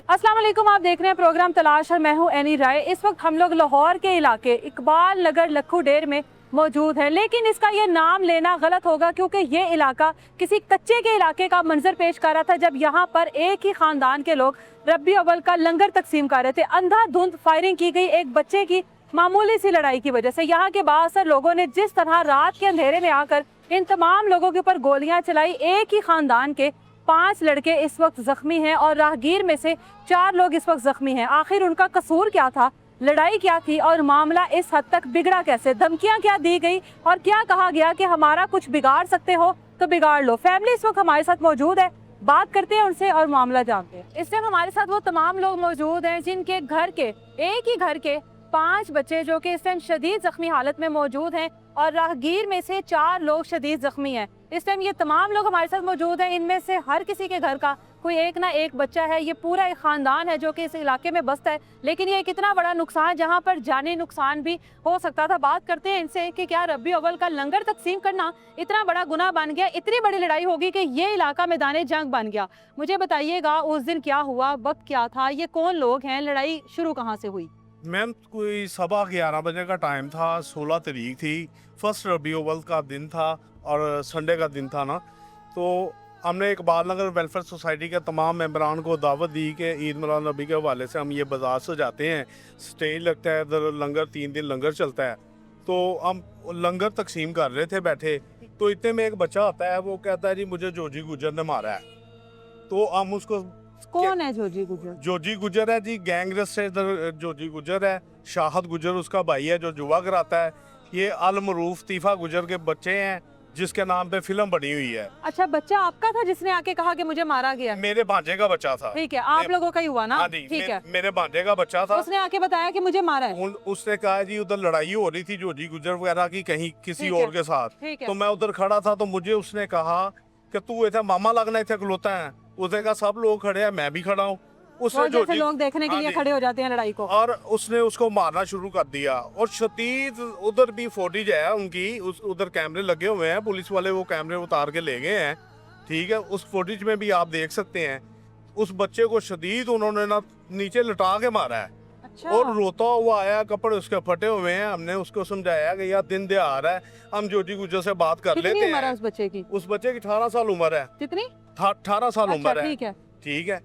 अस्सलाम वालेकुम, आप देख रहे हैं प्रोग्राम तलाश और मैं हूं एनी राय। इस वक्त हम लोग लाहौर के इलाके इकबाल नगर लखू डेर में मौजूद है, लेकिन इसका ये नाम लेना गलत होगा क्योंकि ये इलाका किसी कच्चे के इलाके का मंजर पेश कर रहा था जब यहाँ पर एक ही खानदान के लोग रबी अव्वल का लंगर तकसीम कर रहे थे। अंधाधुंध फायरिंग की गई एक बच्चे की मामूली सी लड़ाई की वजह से। यहाँ के बासर लोगों ने जिस तरह रात के अंधेरे में आकर इन तमाम लोगों के ऊपर गोलियां चलाई, एक ही खानदान के 5 लड़के इस वक्त जख्मी हैं और राहगीर में से 4 लोग इस वक्त जख्मी हैं। आखिर उनका कसूर क्या था, लड़ाई क्या थी और मामला इस हद तक बिगड़ा कैसे, धमकियां क्या दी गई और क्या कहा गया कि हमारा कुछ बिगाड़ सकते हो तो बिगाड़ लो। फैमिली इस वक्त हमारे साथ मौजूद है, बात करते हैं उनसे और मामला जानते हैं। इस टाइम हमारे साथ वो तमाम लोग मौजूद हैं जिनके घर के एक ही घर के 5 बच्चे जो कि इस टाइम शदीद जख्मी हालत में मौजूद हैं और राहगीर में से 4 लोग शदीद जख्मी हैं। इस टाइम ये तमाम लोग हमारे साथ मौजूद हैं। इनमें से हर किसी के घर का कोई एक ना एक बच्चा है। ये पूरा एक खानदान है जो कि इस इलाके में बसता है, लेकिन ये कितना बड़ा नुकसान जहाँ पर जानी नुकसान भी हो सकता था। बात करते हैं इनसे कि क्या रबी अव्वल का लंगर तकसीम करना इतना बड़ा गुनाह बन गया, इतनी बड़ी लड़ाई होगी कि ये इलाका मैदान जंग बन गया। मुझे बताइएगा उस दिन क्या हुआ, वक्त क्या था, ये कौन लोग हैं, लड़ाई शुरू कहाँ से हुई? मैम कोई 11:15 बजे का टाइम था, 16 तारीख थी, फर्स्ट रबी अव्वल का दिन था और संडे का दिन था ना। तो हमने इकबाल नगर वेलफेयर सोसाइटी के तमाम मेंबरान को दावत दी कि ईद मिलाद नबी के हवाले से हम ये बाज़ार सजाते हैं, स्टेज लगता है, इधर लंगर 3 दिन लंगर चलता है। तो हम लंगर तकसीम कर रहे थे बैठे, तो इतने में एक बच्चा आता है, वो कहता है जी मुझे जोजी गुजर ने मारा है। तो हम उसको, कौन है जोजी गुजर? जोजी गुजर है जी, गैंगरेस से इधर जोजी गुजर है, शाहद गुजर उसका भाई है जो जुआ कराता है। ये अलमरूफ तीफा गुजर के बच्चे हैं जिसके नाम पे फिल्म बनी हुई है। अच्छा, बच्चा आपका था जिसने आके कहा कि मुझे मारा गया? मेरे भांजे का बच्चा था। ठीक है, आप लोगों का ही हुआ ना? हाँ जी, ठीक है। मेरे भांजे का बच्चा था। उसने आके बताया कि मुझे मारा है। उसने कहा जी उधर लड़ाई हो रही थी जोजी गुजर वगैरह की कहीं किसी ठीक है, और के साथ। ठीक है। तो मैं उधर खड़ा था, तो मुझे उसने कहा कि तू इतना मामा लगना इतना खलोता है। उसने कहा सब लोग खड़े हैं, मैं भी खड़ा हूँ। उसने जैसे लोग देखने के लिए खड़े हो जाते हैं लड़ाई को, और उसने उसको मारना शुरू कर दिया। और शदीद उधर भी फुटेज है उनकी, उधर कैमरे लगे हुए हैं, पुलिस वाले वो कैमरे उतार के ले गए हैं। ठीक है, उस फुटेज में भी आप देख सकते हैं उस बच्चे को शदीद उन्होंने ना नीचे लटा के मारा है। अच्छा। और रोता हुआ आया, कपड़े उसके फटे हुए हैं। हमने उसको समझाया कि यार दिन दहाड़ है, हम जोजी गुजर से बात कर लेते हैं। उम्र है उस बच्चे की? उस बच्चे की 18 साल उम्र है। कितनी? 18 साल उम्र है। ठीक है, ठीक है,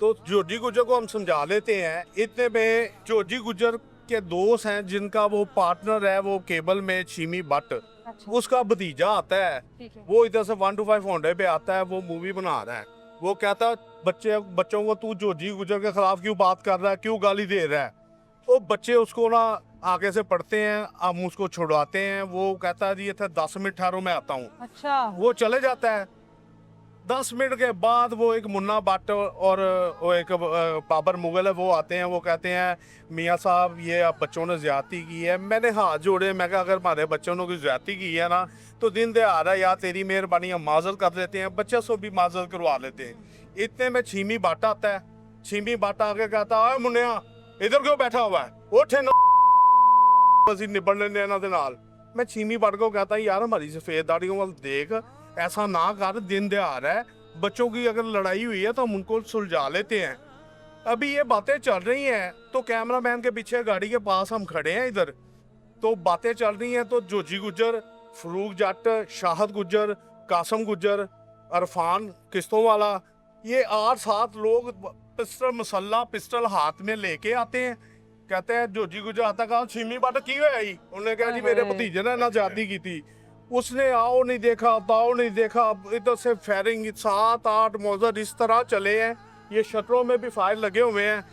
तो जोजी गुजर को हम समझा लेते हैं। इतने में जोजी गुजर के दोस्त हैं जिनका वो पार्टनर है, वो केबल में चीमी भट्ट, अच्छा। उसका भतीजा आता है। वो इधर से 125 होंडे पे आता है, वो मूवी बना रहा है। वो कहता है बच्चों को तू जोजी गुजर के खिलाफ क्यों बात कर रहा है, क्यों गाली दे रहा है। वो बच्चे उसको ना आगे से पढ़ते हैं, हम उसको छुड़वाते हैं। वो कहता है जी ये 10 मिनट ठहरो मैं आता हूँ। अच्छा। वो चले जाता है। 10 मिनट के बाद वो एक मुन्ना भट्ट और वो एक बाबर मुगल है, वो आते हैं। वो कहते हैं मियाँ साहब ये आप बच्चों ने ज्यादती की है। मैंने हाथ जोड़े, मैं कहा अगर हमारे बच्चों ने कोई ज्यादती की है ना तो दिन दहाड़ा यार तेरी मेहरबानी, हम माजरत कर देते हैं, बच्चे से भी माजरत करवा लेते हैं। इतने में छीमी भट्ट आता है। छीमी भट्ट आके कहता है मुन्निया इधर क्यों बैठा हुआ है, उठ निबड़ने देना दे नाल। मैं छीमी भट्ट को कहता यार हमारी सफेद दाढ़ियों वाल देख, ऐसा ना कर, दिन दहाड़ है, बच्चों की अगर लड़ाई हुई है तो हम उनको सुलझा लेते हैं। अभी ये बातें चल रही हैं तो कैमरामैन के पीछे गाड़ी के पास हम खड़े हैं इधर, तो बातें चल रही हैं। तो जोजी गुजर, फरूक जट, शाहद गुजर, कासम गुजर, अरफान किस्तों वाला, ये 8-7 लोग पिस्टल मसल्ला पिस्टल हाथ में लेके आते हैं। कहते हैं जोजी गुजर आता, कहा छीमी भट्ट की हुआ ही। उन्होंने कहा जी मेरे भतीजे ने ना जाती की थी। उसने आओ नहीं देखा, ताओ नहीं देखा, इधर से फायरिंग 7-8 मौजर इस तरह चले हैं। ये शटरों में भी फायर लगे हुए हैं।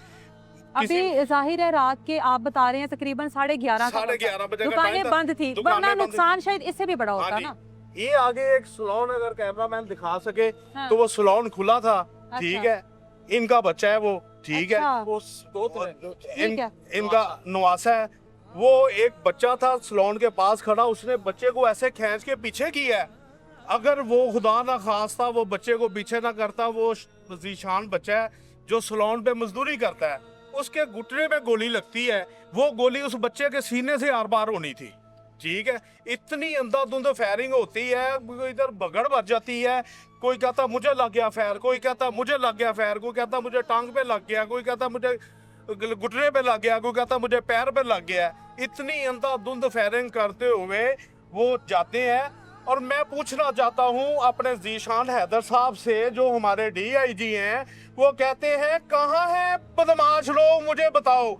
अभी जाहिर है रात के आप बता रहे हैं तकरीबन 11:30 बजे दुकानें बंद थी, वरना नुकसान शायद इससे भी बड़ा होता ना। ये आगे एक सलोन अगर कैमरामैन दिखा सके तो वो सलोन खुला था। ठीक है, इनका बच्चा है वो। ठीक है, वो इनका नवासा है। वो एक बच्चा था सलोन के पास खड़ा, उसने बच्चे को ऐसे खींच के पीछे किया है। अगर वो खुदा ना खास्ता वो बच्चे को पीछे ना करता, वो जीशान बच्चा है जो सलोन पे मजदूरी करता है, उसके घुटने में गोली लगती है। वो गोली उस बच्चे के सीने से आर पार होनी थी। ठीक है, इतनी अंधाधुंध फायरिंग होती है, इधर भगड़ भर जाती है। कोई कहता मुझे लग गया फायर, कोई कहता मुझे लग गया फायर, कोई कहता मुझे टांग पे लग गया, कोई कहता मुझे घुटने पे लग गया, कोई कहता मुझे पैर पे लग गया। इतनी अंधाधुंध फायरिंग करते हुए वो जाते हैं। और मैं पूछना चाहता हूँ अपने जीशान हैदर साहब से, जो हमारे DIG हैं, वो कहते हैं कहाँ हैं बदमाश लोग, मुझे बताओ।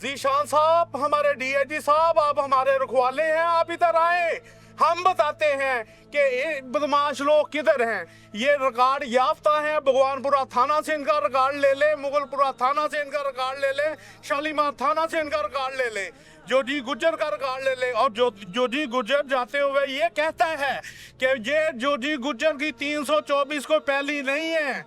जीशान साहब, हमारे DIG साहब, आप हमारे रखवाले हैं, आप इधर आए, हम बताते हैं कि ये बदमाश लोग किधर हैं। ये रिकॉर्ड याफ्ता है, भगवानपुरा थाना से इनका रिकॉर्ड ले ले, मुगलपुरा थाना से इनका रिकॉर्ड ले ले, शालीमार थाना से इनका रिकॉर्ड ले ले, जोजी गुज्जर का रिकॉर्ड ले ले। और जोजी गुज्जर जाते हुए ये कहता है कि ये जोजी गुज्जर की 324 को पहली नहीं है।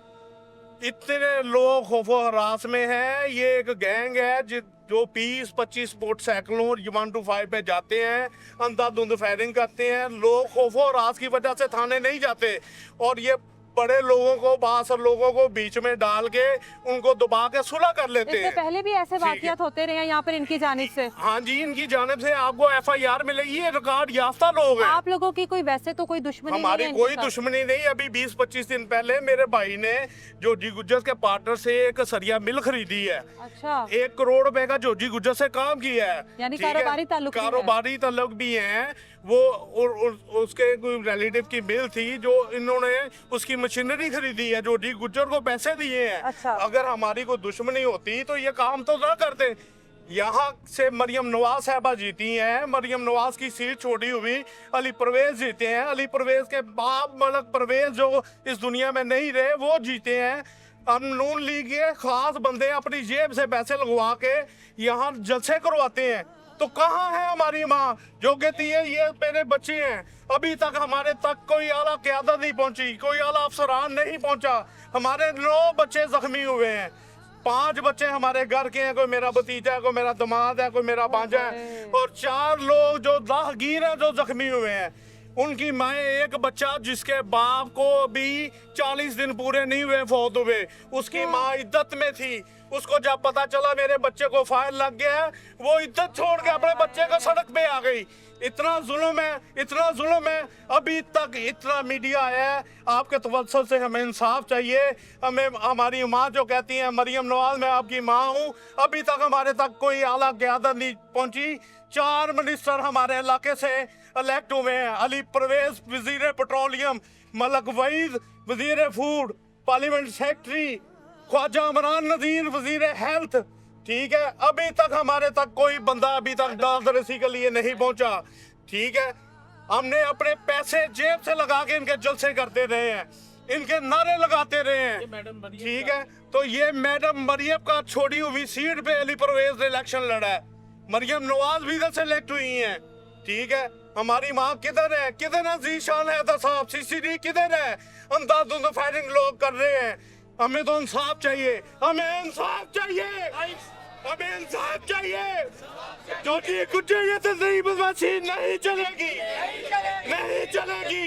इतने लोग खौफो हरास में हैं। ये एक गैंग है जो 20-25 मोटरसाइकिलों 125 पे जाते हैं, अंधाधुंध फायरिंग करते हैं। लोग खौफो हरास की वजह से थाने नहीं जाते, और ये बड़े लोगों को, बासर लोगों को बीच में डाल के उनको दबा के सुलह कर लेते इससे हैं। पहले भी ऐसे वाकयात होते रहे हैं यहाँ पर इनकी जानिब से? हाँ जी, इनकी जानिब से आपको FIR मिलेगी। ये रिकॉर्ड याफ्ता लोग हैं। आप लोगों की कोई वैसे तो कोई दुश्मनी हमारी नहीं है कोई इनके साथ? दुश्मनी नहीं। अभी 20-25 दिन पहले मेरे भाई ने जोजी गुज्जर के पार्टनर से एक सरिया मिल खरीदी है। अच्छा, 1 करोड़ रुपए का जोजी गुज्जर से काम किया है। यानी ठीक है? कारोबारी ताल्लुक भी है। कारोबारी ताल्लुक भी हैं। वो उसके कोई रिलेटिव की मिल थी, जो इन्होंने उसकी मशीनरी खरीदी है, जोजी गुज्जर को पैसे दिए हैं। अच्छा। अगर हमारी कोई दुश्मनी होती तो ये काम तो ना करते। यहाँ से मरियम नवाज साहबा जीती हैं, मरियम नवाज की सीट छोड़ी हुई अली परवेज जीते हैं। अली परवेज के बाप मलक परवेज जो इस दुनिया में नहीं रहे, वो जीते हैं। हम नून लीग के खास बंदे अपनी जेब से पैसे लगवा के यहाँ जलसे करवाते हैं। तो कहाँ है हमारी माँ जो कहती है ये मेरे बच्चे हैं? अभी तक हमारे तक कोई आला क़यादत नहीं पहुंची, कोई आला अफसरान नहीं पहुंचा। हमारे 9 बच्चे जख्मी हुए हैं, 5 बच्चे हमारे घर के हैं, कोई मेरा भतीजा है, कोई मेरा दामाद है, कोई मेरा भांजा है, और 4 लोग जो राहगीर हैं जो जख्मी हुए हैं। उनकी माए, एक बच्चा जिसके बाप को भी 40 दिन पूरे नहीं हुए फौत हुए, उसकी माँ इद्दत में थी। उसको जब पता चला मेरे बच्चे को फायर लग गया है, वो इद्दत छोड़ के अपने बच्चे को सड़क पे आ गई। इतना जुल्म है, इतना जुल्म है। अभी तक इतना मीडिया है, आपके तवज्जुह से हमें इंसाफ चाहिए। हमें हमारी माँ जो कहती है मरियम नवाज मैं आपकी माँ हूँ, अभी तक हमारे तक कोई आला क़यादत नहीं पहुँची। 4 मिनिस्टर हमारे इलाके से इलेक्ट हुए हैं। अली परवेज वजीर पेट्रोलियम, मलक वहीद वजीर food, parliament secretary, Khawaja Imran Nazir वजीर हेल्थ। ठीक है, अभी तक हमारे तक कोई बंदा अभी तक दादरसी के लिए नहीं पहुंचा। ठीक है, हमने अपने पैसे जेब से लगा के इनके जलसे करते रहे हैं, इनके नारे लगाते रहे हैं। ठीक है, तो ये मैडम मरियम का छोड़ी हुई सीट पे अली परवेज ने इलेक्शन लड़ा है। मरियम नवाज भी इधर सेलेक्ट हुई हैं। ठीक है, हमारी माँ किधर है? किधर है जीशान हैदर साहब? CCD किधर है? अंधाधुंध फायरिंग लोग कर रहे हैं। हमें तो इंसाफ चाहिए, हमें इंसाफ चाहिए, हमें इंसाफ चाहिए। जोजी गुज्जर ये तंजीम बदमाशी नहीं चलेगी, नहीं चलेगी।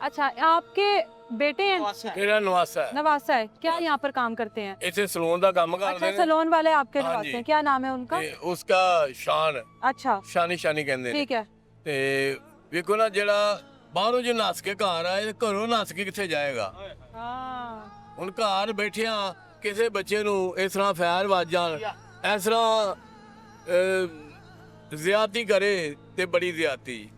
अच्छा, आपके बेटे हैं? मेरा नवासा है, नवासा है। क्या यहाँ पर काम करते हैं? इसे सलून का काम अच्छा, करते हैं। सलोन वाले आपके हाँ नवासे जी। हैं। क्या नाम है उनका? ਤੇ ਉਸका ਸ਼ਾਨ अच्छा, ਸ਼ਾਨੀ ਸ਼ਾਨੀ ਕਹਿੰਦੇ ਨੇ। ठीक है। ਤੇ ਵੇਖੋ ਨਾ, ਜਿਹੜਾ ਬਾਹਰੋਂ ਜੇ ਨੱਸ ਕੇ ਘਰ ਆਏ ਤੇ ਘਰੋਂ ਨੱਸ ਕੇ ਕਿੱਥੇ ਜਾਏਗਾ? हाँ, ਹੁਣ ਘਰ ਬੈਠਿਆਂ ਕਿਸੇ ਬੱਚੇ ਨੂੰ ਇਸ ਤਰ੍ਹਾਂ ਫੈਰ ਵੱਜ ਜਾਣ, ਇਸ ਤਰ੍ਹਾਂ ਜ਼ਿਆਦਤੀ ਕਰੇ ਤੇ ਬੜੀ ਜ਼ਿਆਦਤੀ।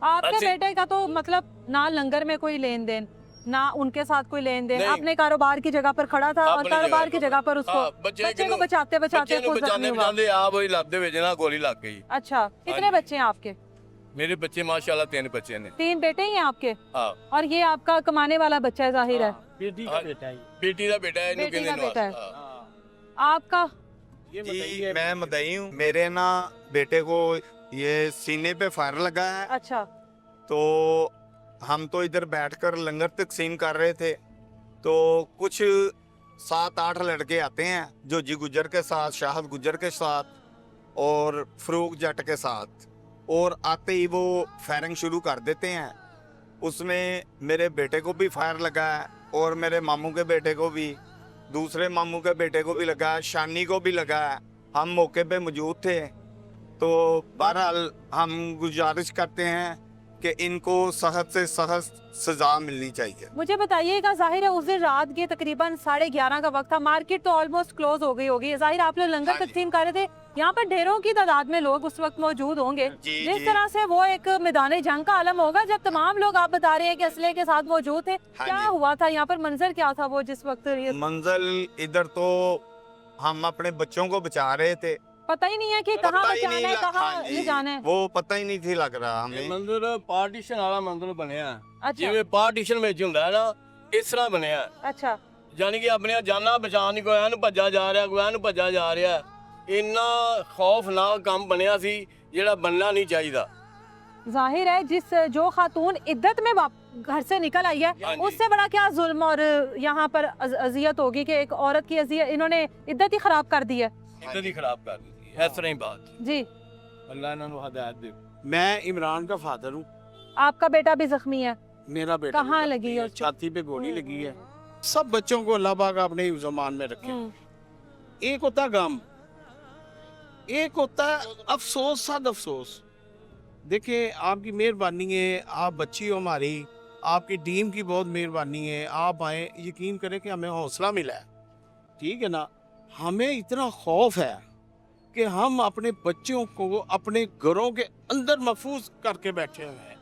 आपके अच्छी- बेटे का तो मतलब ना लंगर में कोई लेन देन, ना उनके साथ कोई लेन देन, नहीं। अपने कारोबार की जगह पर खड़ा था और अपनी कारोबार की जगह पर उसको हाँ, बच्चे बच्चे को ਨੂੰ- बचाते बचाते ਬੱਚੇ ਨੂੰ खुद जख्मी ਬਚਾਉਂਦੇ हुआ। ਬਚਾਉਂਦੇ ਆਪ ਹੀ ਲੱਭ ਦੇ ਵਿੱਚ ਨਾ ਗੋਲੀ ਲੱਗ ਗਈ। अच्छा, कितने हाँ जी। बच्चे हैं आपके? ਮੇਰੇ ਬੱਚੇ ਮਾਸ਼ਾਅੱਲਾ 3 ਬੱਚੇ ਨੇ। 3 बेटे ही हैं आपके? ਹਾਂ, और ये आपका कमाने वाला बच्चा है, जाहिर है। ਬੇਟੀ ਦਾ ਬੇਟਾ ਹੈ, ਬੇਟੀ ਦਾ ਬੇਟਾ ਹੈ, ਇਹਨੂੰ बेटी ਕਹਿੰਦੇ का बेटा है। ਨਵਾਸ। आपका? जी मैं मदई हूँ। मेरे ना बेटे को ये सीने पे फायर लगा है, अच्छा, तो हम तो इधर बैठकर लंगर तकसीम कर रहे थे, तो कुछ 7-8 लड़के आते हैं जो जी गुजर के साथ, शाहद गुजर के साथ और फरूक जट के साथ, और आते ही वो फायरिंग शुरू कर देते हैं। उसमें मेरे बेटे को भी फायर लगा है और मेरे मामू के बेटे को भी, दूसरे मामू के बेटे को भी लगा है, शानी को भी लगा है। हम मौके पे मौजूद थे, तो बहरहाल हम गुजारिश करते हैं कि इनको सख्त से सख्त सजा मिलनी चाहिए। मुझे बताइएगा, जाहिर है उस दिन रात के तकरीबन 11:30 का वक्त था, मार्केट तो ऑलमोस्ट क्लोज हो गई होगी, जाहिर आप लोग लंगर हाँ जी। तकसीम कर रहे थे, यहाँ पर ढेरों की तादाद में लोग उस वक्त मौजूद होंगे। जी, जिस जी। तरह से वो एक मैदान जंग का आलम होगा जब तमाम लोग आप बता रहे हैं कि असले के साथ मौजूद थे, हाँ क्या जी। हुआ था यहाँ पर, मंजर क्या था वो जिस वक्त मंजिल इधर तो हम अपने बच्चों को बचा रहे थे, पता ही नहीं है कि कहाँ पता ही बचाना है, नहीं कहाँ हाँ जी, ले जाना है। वो पता ही नहीं थी लग रहा ਇਹ हमें। ਮੰਦਿਰ ਪਾਰਟੀਸ਼ਨ ਵਾਲਾ ਮੰਦਿਰ ਬਣਿਆ अच्छा ਜਿਵੇਂ ਪਾਰਟੀਸ਼ਨ ਵਿੱਚ ਹੁੰਦਾ ਹੈ ਨਾ, ਇਸ ਤਰ੍ਹਾਂ ਬਣਿਆ। अच्छा ਯਾਨੀ ਕਿ ਆਪਣੀਆਂ ਜਾਨਾਂ ਬਚਾਉਣ ਦੀ ਕੋਈ ਨੂੰ ਭੱਜਾ ਜਾ ਰਿਹਾ, ਕੋਈ ਨੂੰ ਭੱਜਾ ਜਾ ਰਿਹਾ। ਇੰਨਾ ਖੌਫਨਾਕ ਕੰਮ ਬਣਿਆ ਸੀ ਜਿਹੜਾ ਬਣਨਾ ਨਹੀਂ ਚਾਹੀਦਾ। जाहिर है जिस जो खातून इद्दत में घर से निकल आई हाँ है जी। उससे बड़ा क्या जुल्म और यहाँ पर अजियत होगी कि एक औरत की अजियत, इन्होंने इद्दत ही खराब कर दी है। ਇੱਜ਼ਤ ਹੀ ਖਰਾਬ ਕਰ ਦਿੱਤੀ ਇਸ ਤਰ੍ਹਾਂ ਹੀ ਬਾਤ। जी ਅੱਲਾ ਇਹਨਾਂ ਨੂੰ ਹਦਾਇਤ ਦੇ। मैं इमरान का फादर हूँ। आपका बेटा भी जख्मी है, मेरा बेटा कहाँ भी लगी जख्मी है, है? छाती पे गोली लगी है। सब बच्चों को अल्लाह पाक अपने हिफ्ज़-ओ-मान में रखे। एक होता गम, एक होता अफसोस, सद अफसोस। देखिए आपकी मेहरबानी है, आप बच्ची हो हमारी, आपकी टीम की बहुत मेहरबानी है, आप आए, यकीन करें कि हमें हौसला मिला है, ठीक है ना। हमें इतना खौफ है कि हम अपने बच्चों को अपने घरों के अंदर महफूज करके बैठे हुए हैं।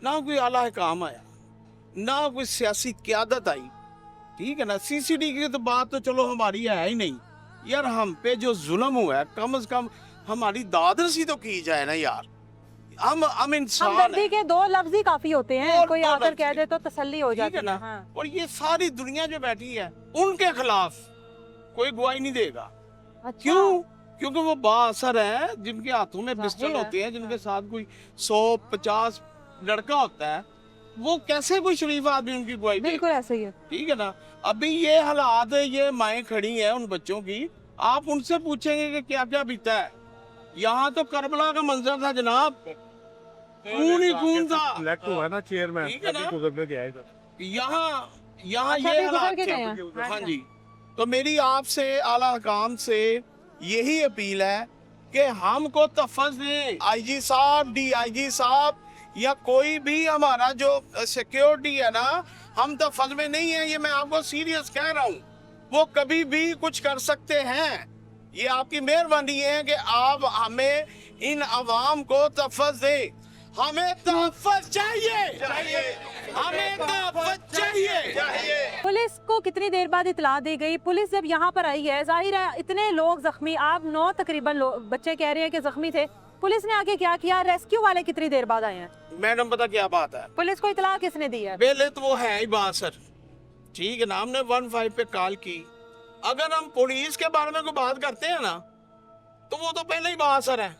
ना कोई आला काम आया, ना कोई सियासी क़यादत आई, ठीक है ना। सीसीडी की तो बात तो चलो हमारी है ही नहीं यार, हम पे जो जुल्म हुआ है कम से कम हमारी दादरसी तो की जाए ना यार। हम इंसान हमदर्दी हैं, के दो लफ्ज ही काफी होते हैं, और कोई दो आकर लफ्ज कह ही। दे तो तसल्ली हो ठीक जाती है ना। हाँ। और ये सारी दुनिया जो बैठी है उनके खिलाफ कोई गवाही नहीं देगा। अच्छा। क्यों? क्योंकि वो बाअसर है, जिनके हाथों में जाहिर पिस्टल है। होते हैं, जिनके साथ कोई 100-50 लड़का होता है, वो कैसे कोई शरीफ आदमी उनकी गवाही दे? बिल्कुल ऐसे ही है। ठीक है ना। अभी ये हालात, ये माएँ खड़ी हैं उन बच्चों की, आप उनसे पूछेंगे कि क्या क्या बीता है। यहाँ तो करबला का मंजर था जनाब, खून ही खून था। सिलेक्ट हुआ है ना चेयरमैन, ठीक है ना। गुजर के गया है इधर। यहाँ यहाँ अच्छा, ये अभी गुजर हालात के थे। गए हैं। हाँ जी। तो मेरी आपसे आला हकाम से यही अपील है कि हमको तफज दें, आईजी साहब, डीआईजी साहब, या कोई भी हमारा जो सिक्योरिटी है ना, हम तफज में नहीं है, ये मैं आपको सीरियस कह रहा हूँ। वो कभी भी कुछ कर सकते हैं। ये आपकी मेहरबानी है कि आप हमें इन अवाम को तफज दें। हमें तहफ़्फ़ुज़ चाहिए, हमें तहफ़्फ़ुज़ चाहिए। पुलिस को कितनी देर बाद इतला दी गई? पुलिस जब यहाँ पर आई है, जाहिर है इतने लोग जख्मी, आप 9 तकरीबन बच्चे कह रहे हैं कि जख्मी थे, पुलिस ने आके क्या किया? रेस्क्यू वाले कितनी देर बाद आए हैं? मैडम पता क्या बात है, पुलिस को इतला किसने दी है? पहले तो वो है ही बासर, ठीक है ना। हमने 15 पे कॉल की। अगर हम पुलिस के बारे में कोई बात करते हैं ना, तो वो तो पहले ही बासर है,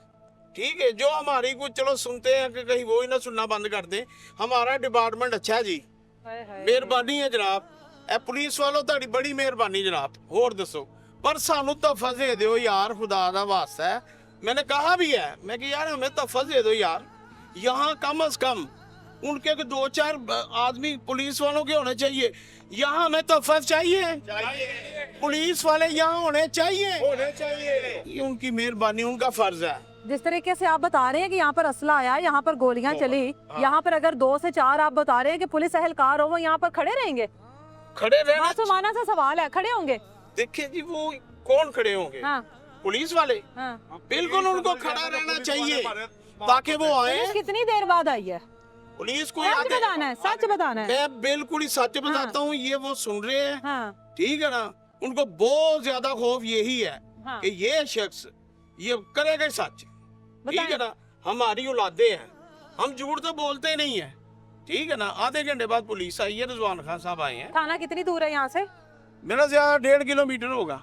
ठीक है। जो हमारी कुछ चलो सुनते हैं कि कहीं वो ही ना सुनना बंद कर दे। हमारा डिपार्टमेंट अच्छा है जी, मेहरबानी है जनाब। ए पुलिस वालों ताड़ी बड़ी मेहरबानी जनाब। होर दसो, पर सानू तहफ़्फ़ुज़ दे दो यार, खुदा दा वास्ता है। मैंने कहा भी है, मैं कि यार हमें तहफ़्फ़ुज़ दे दो यार। यहाँ कम अज कम उनके 2-4 आदमी पुलिस वालों के होने चाहिए। यहाँ हमें तहफ़्फ़ुज़ चाहिए, पुलिस वाले यहाँ होने चाहिए। ये उनकी मेहरबानी, उनका फर्ज है। जिस तरीके से आप बता रहे हैं कि यहाँ पर असला आया, यहाँ पर गोलियां चली, यहाँ पर अगर 2 से 4 आप बता रहे हैं कि पुलिस एहलकार हो, वो यहाँ पर खड़े रहेंगे? खड़े रहना मासूमाना सा सवाल है, खड़े होंगे? देखिए जी, वो कौन खड़े होंगे? हाँ पुलिस वाले। हाँ। बिल्कुल उनको खड़ा रहना चाहिए ताकि वो आए। पुलिस कितनी देर बाद आई है? पुलिस को सच याद है, बताना है, सच बताना है। मैं बिल्कुल ही सच बताता हूँ। ये वो सुन रहे हैं, हाँ ठीक है ना। उनको बहुत ज्यादा खौफ यही है हाँ कि ये शख्स ये करेगा सच, ठीक है बताएं। ना। हमारी औलादे हैं, हम झूठ तो बोलते नहीं है, ठीक है ना। आधे घंटे बाद पुलिस आई है, रिजवान खान साहब आए हैं। थाना कितनी दूर है यहाँ से? मेरा ज्यादा 1.5 किलोमीटर होगा,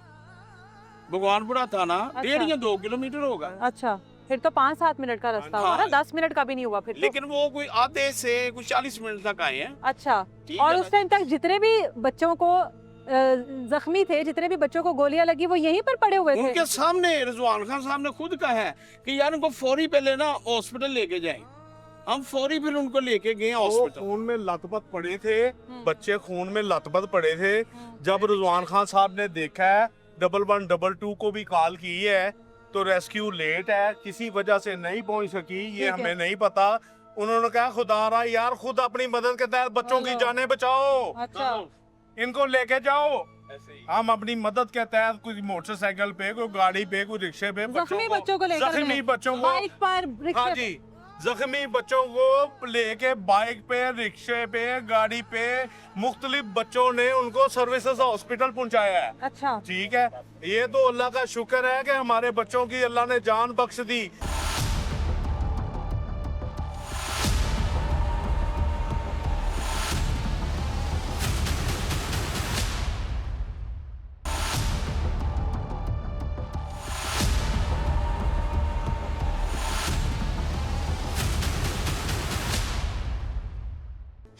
भगवानपुरा थाना अच्छा। 1.5 या 2 किलोमीटर होगा। अच्छा, फिर तो 5-7 मिनट का रास्ता हाँ। हुआ ना, 10 मिनट का भी नहीं हुआ फिर तो। लेकिन वो कोई आधे से कुछ 40 मिनट तक आए हैं, अच्छा, ठीक और है उस टाइम तक जितने भी बच्चों को जख्मी थे, जितने भी बच्चों को गोलियां लगी, वो यहीं पर पड़े हुए थे? उनके सामने रिजवान खान साहब ने खुद कहा है कि यार उनको फौरी पहले ना हॉस्पिटल लेके जाएं। हम फौरी फिर उनको लेके गए वो हॉस्पिटल। खून में लथपथ पड़े थे, बच्चे खून में लथपथ पड़े थे। जब रिजवान खान साहब ने देखा है, 1122 को भी कॉल की है, तो रेस्क्यू लेट है, किसी वजह से नहीं पहुंच सकी, ये ठीक है। हमें नहीं पता। उन्होंने कहा खुदा रहा यार खुद अपनी मदद के तहत बच्चों की हेलो। जानें बचाओ, अच्छा इनको लेके जाओ। हम अपनी मदद के तहत कोई मोटरसाइकिल पे, कोई गाड़ी पे, कोई रिक्शे पे जख्मी बच्चों को लेकर जख्मी गए। बच्चों को, बाइक पर रिक्शे हाँ पर। जी, जख्मी बच्चों को लेके बाइक पे, रिक्शे पे, गाड़ी पे मुख्तलिफ बच्चों ने उनको सर्विसेज हॉस्पिटल पहुंचाया है। अच्छा ठीक है, ये तो अल्लाह का शुक्र है कि हमारे बच्चों की अल्लाह ने जान बख्श दी।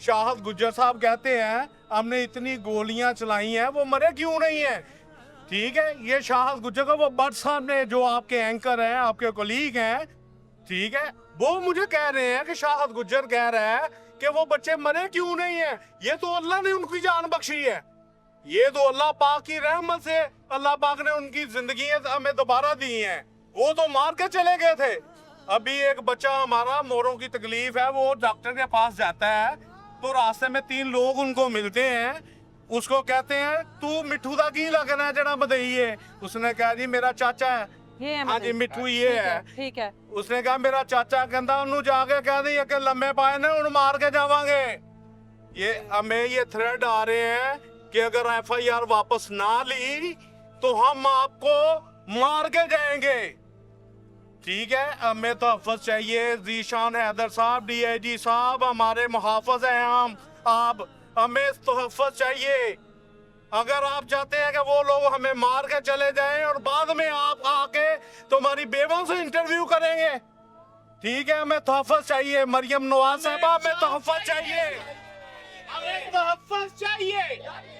शाहद गुज्जर साहब कहते हैं हमने इतनी गोलियां चलाई हैं, वो मरे क्यों नहीं है। ठीक है, ये शाहद गुज्जर का वो बट साहब ने जो आपके एंकर हैं, आपके कोलीग हैं, ठीक है, वो मुझे कह रहे हैं कि शाहद गुज्जर कह रहा है कि वो बच्चे मरे क्यों नहीं है। ये तो अल्लाह ने उनकी जान बख्शी है, ये तो अल्लाह पाक की रहमत से अल्लाह पाक ने उनकी जिंदगी हमें दोबारा दी है। वो तो मार के चले गए थे। अभी एक बच्चा हमारा मोरों की तकलीफ है, वो डॉक्टर के पास जाता है तो रास्ते में 3 लोग उनको मिलते हैं, उसको कहते हैं तू मिठू दा की लगना है जरा बधाइए। उसने कहा जी मेरा चाचा है। ये है हाँ जी मतलब। मिठू ये ठीक है। ठीक है उसने कहा मेरा चाचा कहता उन्होंने जाके कह दी कि लम्बे पाए ने उन मार के जावांगे। ये हमें ये थ्रेड आ रहे हैं कि अगर FIR वापस ना ली तो हम आपको मार के जाएंगे। ठीक है, हमें तहफ़्फ़ुज़ चाहिए। जीशान हैदर साहब, DIG साहब हमारे मुहाफ़िज़ हैं हम, आप हमें तहफ़्फ़ुज़ चाहिए। अगर आप चाहते हैं कि वो लोग हमें मार के चले जाएं और बाद में आप आके तुम्हारी बेवों से इंटरव्यू करेंगे, ठीक है, हमें तहफ़्फ़ुज़ चाहिए। मरियम नवाज साहबा हमें तहफ़्फ़ुज़ चाहिए, हमें तहफ़्फ़ुज़ चाहिए।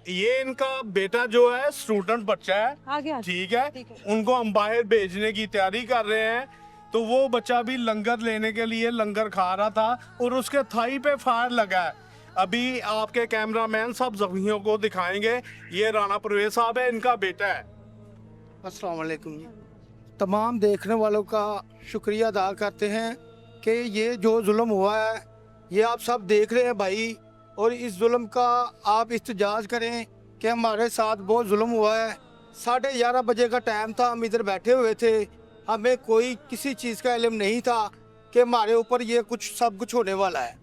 ये इनका बेटा जो है स्टूडेंट बच्चा है, आगे आ जाओ। ठीक है, ठीक है। उनको हम बाहर भेजने की तैयारी कर रहे हैं। तो वो बच्चा भी लंगर लेने के लिए लंगर खा रहा था और उसके थाई पे फायर लगा है। अभी आपके कैमरामैन सब जख्मियों को दिखाएंगे। ये राणा परवेज साहब है, इनका बेटा है। अस्सलाम वालेकुम जी। तमाम देखने वालों का शुक्रिया अदा करते हैं कि ये जो जुल्म हुआ है ये आप सब देख रहे हैं भाई, और इस जुल्म का आप इस्तेजाज करें कि हमारे साथ बहुत जुल्म हुआ है। 11:30 बजे का टाइम था, हम इधर बैठे हुए थे, हमें कोई किसी चीज़ का इल्म नहीं था कि हमारे ऊपर ये कुछ सब कुछ होने वाला है।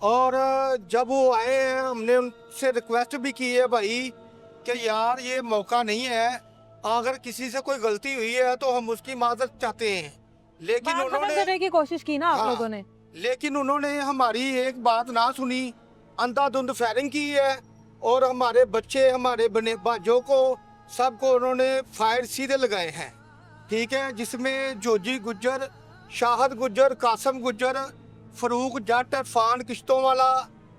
और जब वो आए हैं हमने उनसे रिक्वेस्ट भी की है भाई कि यार ये मौका नहीं है, अगर किसी से कोई गलती हुई है तो हम उसकी माजरत चाहते हैं। लेकिन बात खत्म उन्होंने करने की कोशिश की ना आप हाँ। लोगों ने। लेकिन उन्होंने हमारी एक बात ना सुनी, अंधाधुंध फायरिंग की है और हमारे बच्चे, हमारे बने बाजों को सबको उन्होंने फायर सीधे लगाए हैं। ठीक है, जिसमें जोजी गुज्जर, शाहद गुज्जर, कासम गुज्जर, फरूक जट, इरफान किश्तों वाला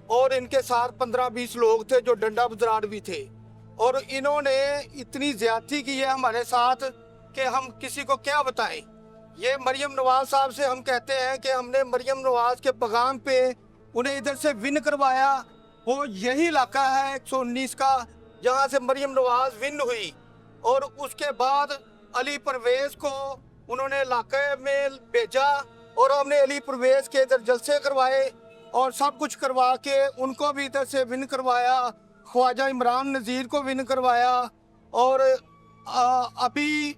और इनके साथ 15-20 लोग थे जो डंडा बजरार भी थे। और इन्होंने इतनी ज्यादती की है हमारे साथ कि हम किसी को क्या बताएं। ये मरियम नवाज साहब से हम कहते हैं कि हमने मरियम नवाज के पैगाम पे उन्हें इधर से विन करवाया। वो यही इलाका है 119 का जहाँ से मरियम नवाज विन हुई, और उसके बाद अली परवेज को उन्होंने इलाके में भेजा और हमने अली परवेज के इधर जलसे करवाए और सब कुछ करवा के उनको भी इधर से विन करवाया। ख्वाजा इमरान नज़ीर को विन करवाया। और अभी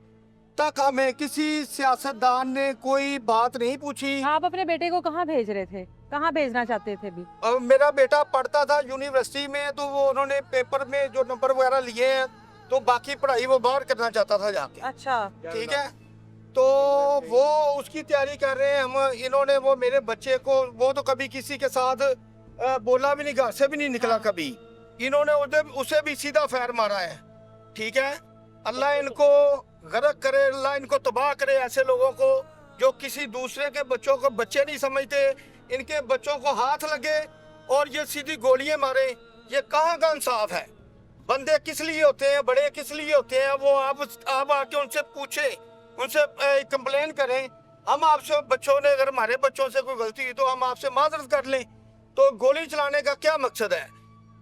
तक हमें किसी सियासतदान ने कोई बात नहीं पूछी। आप अपने बेटे को कहाँ भेज रहे थे, कहाँ भेजना चाहते थे भी? मेरा बेटा पढ़ता था यूनिवर्सिटी में, तो वो उन्होंने पेपर में जो नंबर वगैरह लिए हैं तो बाकी पढ़ाई वो बाहर करना चाहता था जाके। अच्छा ठीक है, तो वो उसकी तैयारी कर रहे हैं हम। इन्होंने वो मेरे बच्चे को, वो तो कभी किसी के साथ बोला भी नहीं, घर से भी नहीं निकला कभी। इन्होंने उसे भी सीधा फायर मारा है। ठीक है, अल्लाह इनको गरक करे, अल्लाह इनको तबाह करे ऐसे लोगों को जो किसी दूसरे के बच्चों को बच्चे नहीं समझते, इनके बच्चों को हाथ लगे और ये सीधी गोलियां मारे। ये कहाँ का इंसाफ है? बंदे किस लिए होते हैं, बड़े किस लिए होते हैं? वो आप आके उनसे पूछे, उनसे कंप्लेन करें। हम आपसे, बच्चों ने अगर हमारे बच्चों से कोई गलती हुई तो हम आपसे माजरत कर लें। तो गोली चलाने का क्या मकसद है?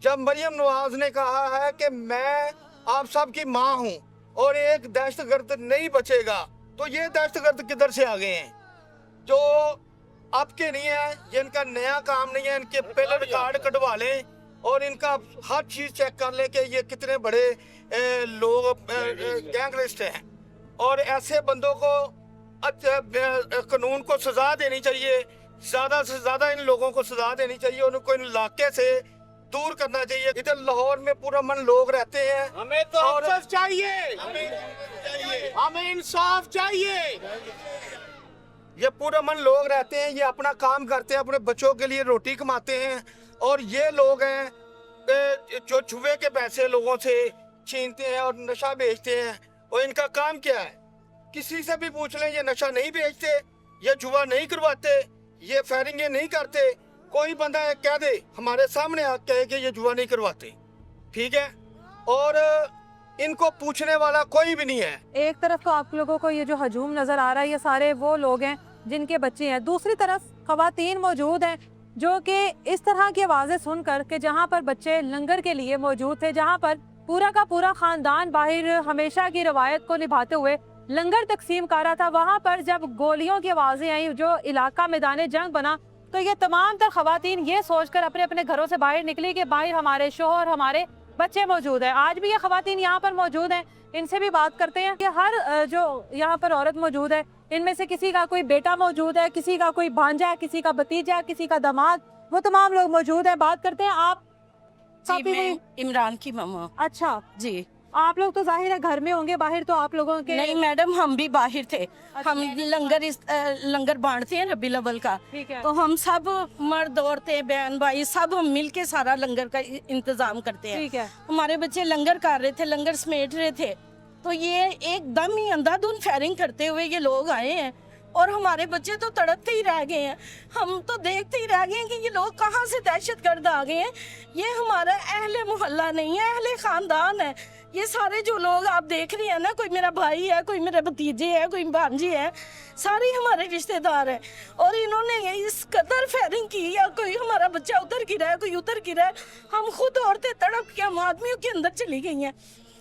जब मरियम नवाज ने कहा है कि मैं आप सब की माँ हूँ और एक दहशतगर्द नहीं बचेगा, तो ये दहशतगर्द किधर से आ गए हैं जो आपके नहीं है, जिनका नया काम नहीं है, इनके पहले रिकॉर्ड कटवा लें और इनका हर चीज चेक कर ले कि ये कितने बड़े लोग गैंगलिस्ट हैं। और ऐसे बंदों को कानून को सजा देनी चाहिए, ज्यादा से ज्यादा इन लोगों को सजा देनी चाहिए, उनको इन इलाके से दूर करना चाहिए। इधर लाहौर में पूरा मन लोग रहते हैं, हमें तो और- इंसाफ चाहिए, हमें इंसाफ चाहिए। ये पूरा मन लोग रहते हैं, ये अपना काम करते हैं, अपने बच्चों के लिए रोटी कमाते हैं। और ये लोग हैं जो जुए के पैसे लोगों से छीनते हैं और नशा बेचते हैं। और इनका काम क्या है? किसी से भी पूछ लें, ये नशा नहीं बेचते, ये जुआ नहीं करवाते, ये फायरिंग नहीं करते। कोई बंदा कह दे हमारे सामने आ कहे कि ये जुआ नहीं करवाते, ठीक है, और इनको पूछने वाला कोई भी नहीं है। एक तरफ तो आप लोगों को ये जो हजूम नजर आ रहा है, ये सारे वो लोग हैं जिनके बच्चे हैं, दूसरी तरफ खवातीन मौजूद हैं जो कि इस तरह की आवाज़ें सुनकर कि जहाँ पर बच्चे लंगर के लिए मौजूद थे, जहाँ पर पूरा का पूरा ख़ानदान बाहर हमेशा की रवायत को निभाते हुए लंगर तकसीम कर रहा था, वहाँ पर जब गोलियों की आवाज़ें आई, जो इलाका मैदान जंग बना, तो ये तमाम तर खवातीन ये सोचकर अपने अपने घरों से बाहर निकली कि बाहर हमारे शोहर, हमारे बच्चे मौजूद हैं। आज भी ये खवातीन यहाँ पर मौजूद हैं, इनसे भी बात करते हैं कि हर जो यहाँ पर औरत मौजूद है, इनमें से किसी का कोई बेटा मौजूद है, किसी का कोई भांजा है, किसी का भतीजा, किसी का दामाद, वो तमाम लोग मौजूद हैं। बात करते हैं। आप जी, काफी मैं इमरान की मम्मा। अच्छा, जी आप लोग तो जाहिर है घर में होंगे, बाहर तो आप लोगों के नहीं मैडम, हम भी बाहर थे। हम लंगर बांटते हैं रबी अव्वल का, ठीक है। तो हम सब मर्द औरतें बहन भाई सब हम मिल के सारा लंगर का इंतजाम करते हैं। ठीक है। हमारे बच्चे लंगर कर रहे थे, लंगर समेट रहे थे, तो ये एकदम ही अंधाधुंध फायरिंग करते हुए ये लोग आए हैं और हमारे बच्चे तो तड़पते ही रह गए हैं। हम तो देखते ही रह गए हैं कि ये लोग कहाँ से दहशतगर्द आ गए हैं। ये हमारा अहले मोहल्ला नहीं है, अहले खानदान है। ये सारे जो लोग आप देख रही हैं ना, कोई मेरा भाई है, कोई मेरे भतीजे है, कोई भांजी है, सारे हमारे रिश्तेदार हैं। और इन्होंने इस कदर फायरिंग की, या कोई हमारा बच्चा उधर गिरा है, कोई उधर गिरा है, हम खुद औरतें तड़प के हम आदमियों के अंदर चली गई हैं।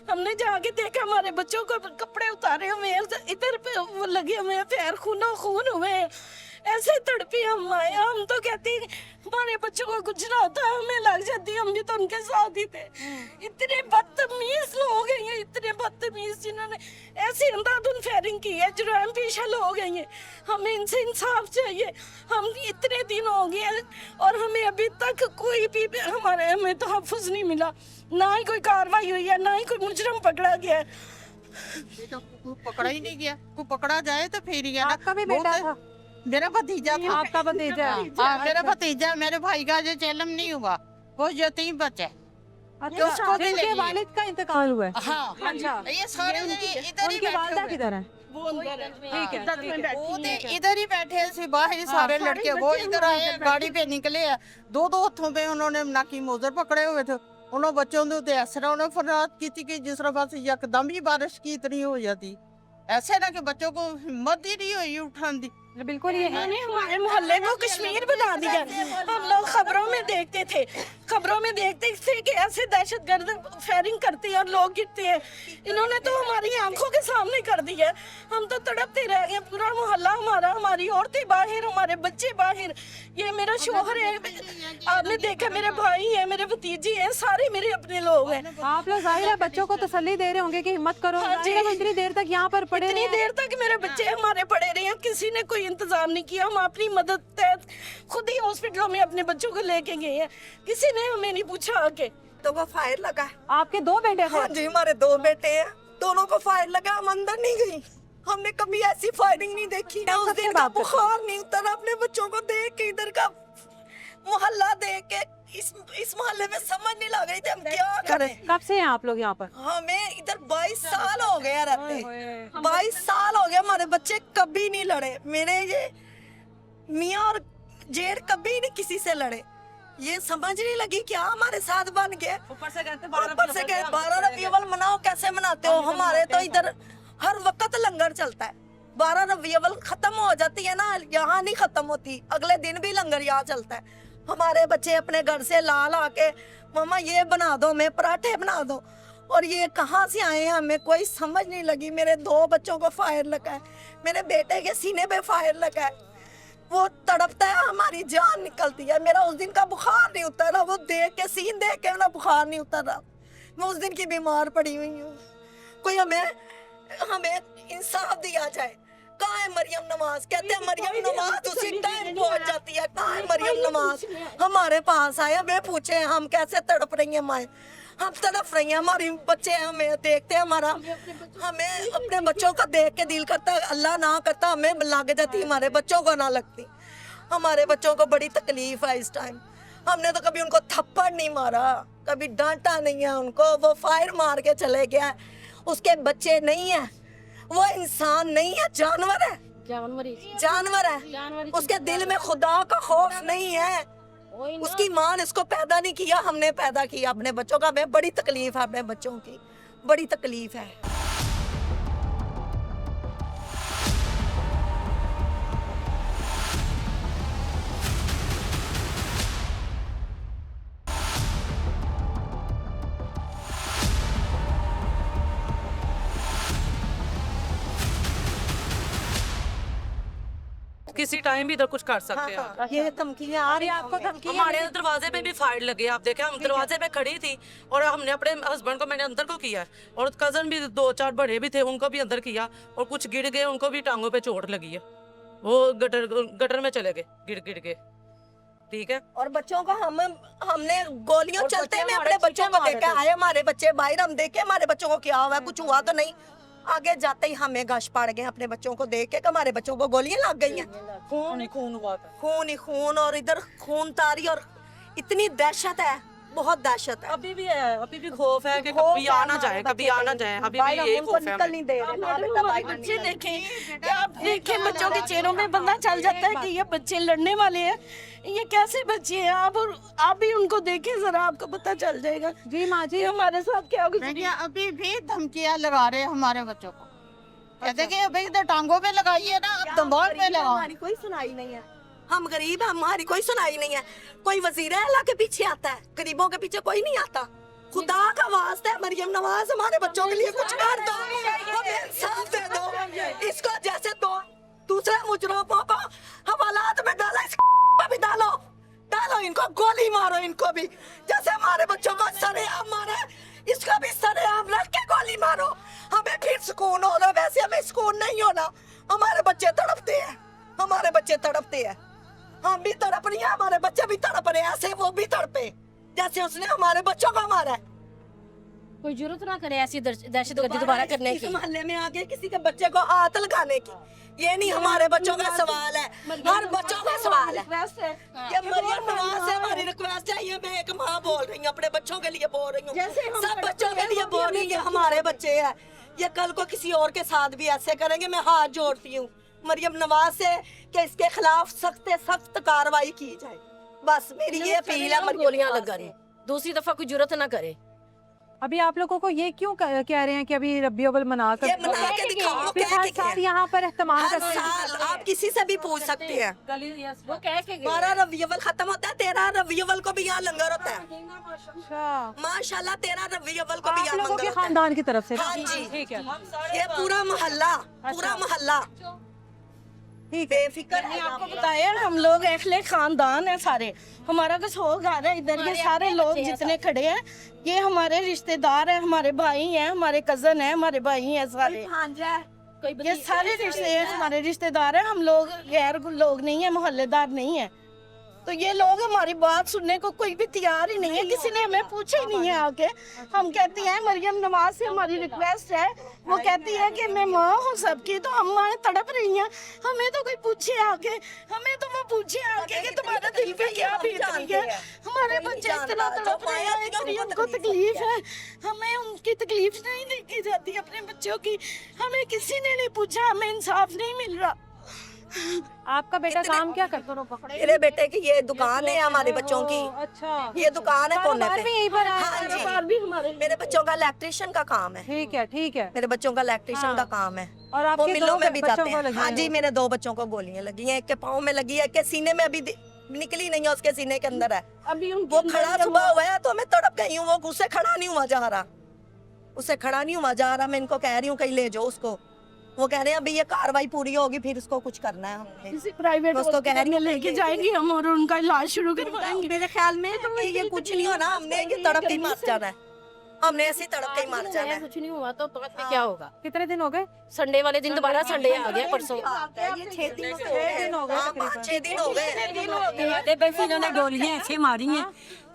हमने जाके देखा हमारे बच्चों को कपड़े उतारे हुए हैं, इधर पे वो लगे हुए हैं, पैर खूनो खून हुए हैं, ऐसे तड़पे हम आए। हम तो कहती हमारे बच्चों को कुछ ना होता हमें लग जाती, हम भी तो उनके साथ ही थे। इतने बदतमीज लोग हैं ये, इतने बदतमीज, जिन्होंने ऐसी अंधाधुंध फायरिंग की है, जुर्म पेशा लोग हैं ये। हमें इनसे इंसाफ चाहिए। हम इतने दिन हो गए और हमें अभी तक कोई भी हमें तहफ़्फ़ुज़ नहीं मिला, ना ही कोई कार्रवाई हुई है, ना ही कोई मुजरम पकड़ा गया है। तो कोई पकड़ा ही नहीं गया, कोई पकड़ा जाए तो फिर ही है ना। आपका भी बेटा था? मेरा भतीजा था। आपका भतीजा है? हाँ, मेरा भतीजा, मेरे भाई का जो जन्म नहीं हुआ, वो यतीम बच्चा है। अच्छा, उसको भी जिनके लेंगे। वालिद का इंतकाल हुआ है। हाँ, अच्छा, ये सारे इधर ही उनकी वालदा बैठे हुए किधर है? वो अंदर है। ठीक है, ठीक है। वो इधर ही बैठे हैं, सिर्फ बाहर सारे लड़के वो इधर आए, गाड़ी पे निकले हैं। दो हथों पे उन्होंने नाकी मोजर पकड़े हुए थे। उन्होंने बच्चों के उत्ते इस तरह उन्होंने फरियाद की थी कि जिस तरह बस यकदम ही बारिश की इतनी हो जाती, ऐसे ना कि बच्चों को हिम्मत ही नहीं हुई उठाने दी। बिल्कुल ये है। इन्होंने हमारे मोहल्ले को कश्मीर बना दिया। हम लोग खबरों में देखते थे, खबरों में देखते थे कि ऐसे दहशतगर्द फायरिंग करते हैं और लोग गिरते हैं। इन्होंने तो हमारी आंखों के सामने कर दिया। हम तो तड़पते रह गए, पूरा मोहल्ला हमारा, हमारी औरतें बाहर, हमारे बच्चे बाहर। ये मेरा शोहर है, आपने देखा मेरे भाई है, मेरे भतीजे हैं, सारे मेरे अपने लोग हैं। आप लोग जाहिर है बच्चों को तसल्ली दे रहे होंगे कि हिम्मत करो। हाँ जी। जाहिर है, इतनी देर तक यहाँ पर पड़े इतनी रहे हैं। देर तक मेरे बच्चे हमारे पड़े रहे हैं, किसी ने कोई इंतजाम नहीं किया। हम अपनी मदद तहत खुद ही हॉस्पिटलों में अपने बच्चों को लेके गए हैं, किसी ने हमें नहीं पूछा आके। तो वो फायर लगा है। आपके दो बेटे थे? हाँ जी, हमारे दो बेटे हैं, दोनों को फायर लगा, हम अंदर नहीं गई। हमने कभी ऐसी फायरिंग नहीं देखी। क्या उस सबसे दिन का बात करते हैं? बुखार नहीं उतरा अपने बच्चों को देख के, इधर का मोहल्ला देख के। इस मोहल्ले में समझ नहीं लग रही थी हम क्या करें। कब से हैं आप लोग यहाँ पर? हमें इधर 22 साल हो गया रहते, 22 साल हो गया। हमारे बच्चे कभी नहीं लड़े, मेरे ये मियाँ और जेठ कभी नहीं किसी से लड़े। ये समझ नहीं लगी क्या हमारे साथ बन गए। ऊपर से कहते 12 रबी अव्वल मनाओ, कैसे मनाते हो? हमारे तो इधर हर वक्त लंगर चलता है। 12 रबी अव्वल खत्म हो जाती है ना, यहाँ नहीं खत्म होती, अगले दिन भी लंगर यहाँ चलता है। हमारे बच्चे अपने घर से ला ला के, मम्मा ये बना दो, मैं पराठे बना दो, और ये कहाँ से आए हैं हमें कोई समझ नहीं लगी। मेरे 2 बच्चों को फायर लगा है, मेरे बेटे के सीने पे फायर लगा है, वो तड़पता है, हमारी जान निकलती है। मेरा उस दिन का बुखार नहीं उतरा, वो देख के सीन देख के मेरा बुखार नहीं उतरा। मैं उस दिन की बीमार पड़ी हुई हूँ। कोई हमें इंसाफ दिया जाए। कहाँ है मरियम नवाज? कहते हैं मरियम नवाज उसी टाइम पहुंच जाती है। कहाँ है मरियम नवाज? हमारे पास आए, हमें पूछे हम कैसे तड़प रही हैं माए, हम तड़प रही हैं, हमारे बच्चे हमें देखते हैं, हमें अपने बच्चों का देख के दिल करता है, अल्लाह ना करता हमें लग जाती, हमारे बच्चों को ना लगती। हमारे बच्चों को बड़ी तकलीफ है इस टाइम। हमने तो कभी उनको थप्पड़ नहीं मारा, कभी डांटा नहीं है उनको। वो फायर मार के चले गया, उसके बच्चे नहीं है, वो इंसान नहीं है, जानवर है, जानवर है। उसके दिल में खुदा का खौफ नहीं है। उसकी माँ ने इसको पैदा नहीं किया, हमने पैदा किया अपने बच्चों का। हमें बड़ी तकलीफ है, अपने बच्चों की बड़ी तकलीफ है। किसी टाइम भी इधर कुछ कर सकते हैं। ये धमकियां आ रही हैं, आपको धमकियां हमारे दरवाजे पे भी फायर लगे, आप देखें, हम दरवाजे पे खड़ी थी और हमने अपने हस्बैंड को मैंने अंदर को किया और कजन भी 2-4 बड़े भी थे, उनको भी अंदर किया और कुछ गिर गए, उनको भी टांगों पे चोट लगी है, वो गटर में चले गए गिर के। ठीक है। और बच्चों को हमने गोलियों चलते में अपने बच्चों को देखा है। हमारे बच्चे बाहर, हम देखे हमारे बच्चों को क्या हुआ है, कुछ हुआ तो नहीं। आगे जाते ही हमें गश पड़ गए अपने बच्चों को देख के, हमारे बच्चों को गोलियां लग गई हैं। खून ही खून हुआ था, खून ही खून, और इधर खून तारी, और इतनी दहशत है, बहुत दहशत है। अभी भी है, अभी भी खौफ है कि कभी आना जाए, कभी आना जाए, अभी भी यही खौफ है। निकल नहीं दे रहे। बच्चे देखें, आप देखें बच्चों के चेहरों में बंदा चल जाता है कि ये बच्चे लड़ने वाले हैं, ये कैसे बच्चे हैं। आप भी उनको देखें जरा, आपको पता चल जाएगा। जी माँ जी, हमारे साथ क्या कुछ देखिए अभी भी धमकियां लगा रहे हैं हमारे बच्चों को। कहते कि अभी इधर टांगों पे लगाइए ना, अब दंबाल पे लगाओ। हमारी कोई सुनाई नहीं है, हम गरीब हैं, हमारी कोई सुनाई नहीं है। कोई वजीर अल्लाह के पीछे आता है, गरीबों के पीछे कोई नहीं आता। खुदा का वास्ता है मरियम नवाज, हमारे बच्चों के लिए कुछ कर दो, हमें इंसाफ दे दो। इसको जैसे दूसरे मुजरमों को हवालात में डाला, इसको भी डालो, इनको गोली मारो, इनको भी जैसे हमारे बच्चों को सरेआम मारा, इसको भी सरेआम रख के गोली मारो। हमें फिर सुकून हो रहा, वैसे हमें सुकून नहीं होना। हमारे बच्चे तड़पते हैं, हमारे बच्चे तड़पते हैं, हम भी तड़प रही हैं, हमारे बच्चे भी तड़प रहे हैं, ऐसे वो भी तड़पे जैसे उसने हमारे बच्चों को मारा है। कोई जरूरत ना करे ऐसी दहशतगर्दी दोबारा करने की। मोहल्ले में आके किसी के बच्चे को हाथ लगाने की, ये नहीं हमारे बच्चों का सवाल है, हर बच्चों का सवाल है। ये मरियम नवाज से हमारी रिक्वेस्ट है, ये मैं एक माँ बोल रही हूँ, अपने बच्चों के लिए बोल रही हूँ, सब बच्चों के लिए बोल रही हूँ। हमारे बच्चे हैं, ये कल को किसी और के साथ भी ऐसे करेंगे। मैं हाथ जोड़ती हूँ मरियम नवाज से कि इसके खिलाफ सख्त से सख्त कार्रवाई की जाए। बस मेरी ये अपील है। गोलियां लगा रहे, दूसरी दफा कोई जरूरत ना करे। अभी आप लोगों को ये क्यों कह रहे हैं कि अभी रबी अव्वल मना कर ये मना के दिखाओ, फिर हर साल यहाँ पर एहतमाम हर करते हैं। साल आप किसी से भी पूछ सकते हैं। वो कह के 12 रबी अव्वल खत्म होता है, 13 रबी अव्वल को भी यहाँ लंगर होता है। अच्छा, माशाल्लाह 13 रबी अव्वल को भी आप यहाँ लोगों लंगर के होता है। खानदान की तरफ से? हाँ जी, ठीक है, ये पूरा मोहल्ला, पूरा मोहल्ला ठीक है। बेफिक्र है। आपको बताया, हम लोग अहले खानदान है सारे, हमारा कुछ हो गा रहा है इधर। ये सारे लोग जितने खड़े हैं ये हमारे रिश्तेदार हैं, हमारे भाई हैं, हमारे कजन हैं, हमारे भाई हैं सारे। ये सारे रिश्ते हैं, हमारे रिश्तेदार हैं। हम लोग गैर लोग नहीं है, मोहल्लेदार नहीं है। तो ये लोग हमारी बात सुनने को कोई भी तैयार ही नहीं है, किसी ने हमें पूछा ही नहीं है आके। हम कहती हैं मरियम नवाज से हमारी रिक्वेस्ट है, वो कहती है कि मैं माँ हूँ सबकी, तो हम माँ तड़प रही हैं, हमें तो कोई पूछे आके, हमें तो वो पूछे आके कि तुम्हारा दिल पे क्या बीत रही है। हमारे बच्चे इतना तड़प रहे हैं, इतनी उनको तकलीफ है, हमें उनकी तकलीफ नहीं देखी जाती अपने बच्चों की। हमें किसी ने नहीं पूछा, हमें इंसाफ नहीं मिल रहा। आपका बेटा काम क्या करता है? मेरे बेटे की ये दुकान है हमारे बच्चों की। अच्छा, ये दुकान है कोने कारोबार भी पे। यहीं पर है? हाँ जी, कारोबार भी हमारे मेरे बच्चों का इलेक्ट्रिशियन का काम है। ठीक है, ठीक है। मेरे बच्चों का इलेक्ट्रिशियन हाँ। का काम है। और वो आपके मिलों में भी बच्चों जाते को हैं। लगी हाँ हैं? जी, मेरे 2 बच्चों को गोलियां लगी हैं, एक के पाँव में लगी है, एक के सीने में अभी निकली नहीं है, उसके सीने के अंदर है। अभी वो खड़ा सुबह हुआ है तो मैं तड़प गई हूँ, वो गुस्से खड़ा नहीं हुआ जा रहा। उससे खड़ा नहीं हुआ जा रहा। मैं इनको कह रही हूँ कहीं ले जाओ उसको, वो कह रहे हैं अभी ये कार्रवाई पूरी होगी फिर उसको कुछ करना है हमने। किसी प्राइवेट बस तो कह रही हूँ लेके जाएंगे हम और उनका इलाज शुरू करवाएंगे। मेरे ख्याल में तो ये कुछ नहीं होना, हमने ये तड़प के ही मर जाना है, हमने ऐसी तड़प के ही मर जाना है। कुछ नहीं हुआ तो बाद में क्या होगा? कितने दिन हो गए? संडे वाले दिन दोबारा संडे आ गया परसों। ये 6 दिन हो गए, हाँ, 5-6 दिन हो गए। बस इन्होंने गोलियां ऐसे मारी हैं,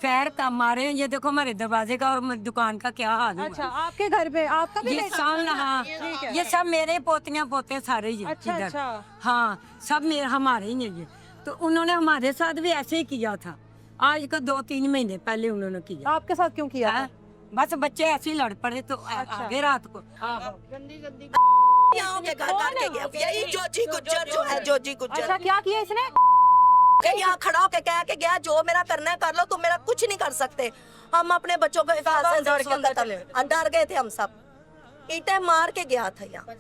पैर का मारे। ये देखो हमारे दरवाजे का और दुकान का क्या हाल हुआ। अच्छा, आपके घर पे आपका भी ये बेटा? सामने, हाँ, ये सब मेरे पोतियां पोते सारे ही अच्छा, इधर। अच्छा। हाँ, सब मेरे हमारे ही हैं ये। तो उन्होंने हमारे साथ भी ऐसे ही किया था, आज का 2-3 महीने पहले उन्होंने किया। आपके साथ क्यों किया? हाँ, बस बच्चे ऐसे ही लड़ पड़े तो आगे रात को। यहाँ के घर करके गया, यही जोजी गुज्जर जो है, जोजी गुज्जर। अच्छा, क्या किया इसने? यहाँ खड़ा होके कह के गया जो मेरा करना है कर लो, तुम मेरा कुछ नहीं कर सकते। हम अपने बच्चों को हिफाजत से डर गए थे हम सब। ईंटें मार के गया था यहाँ।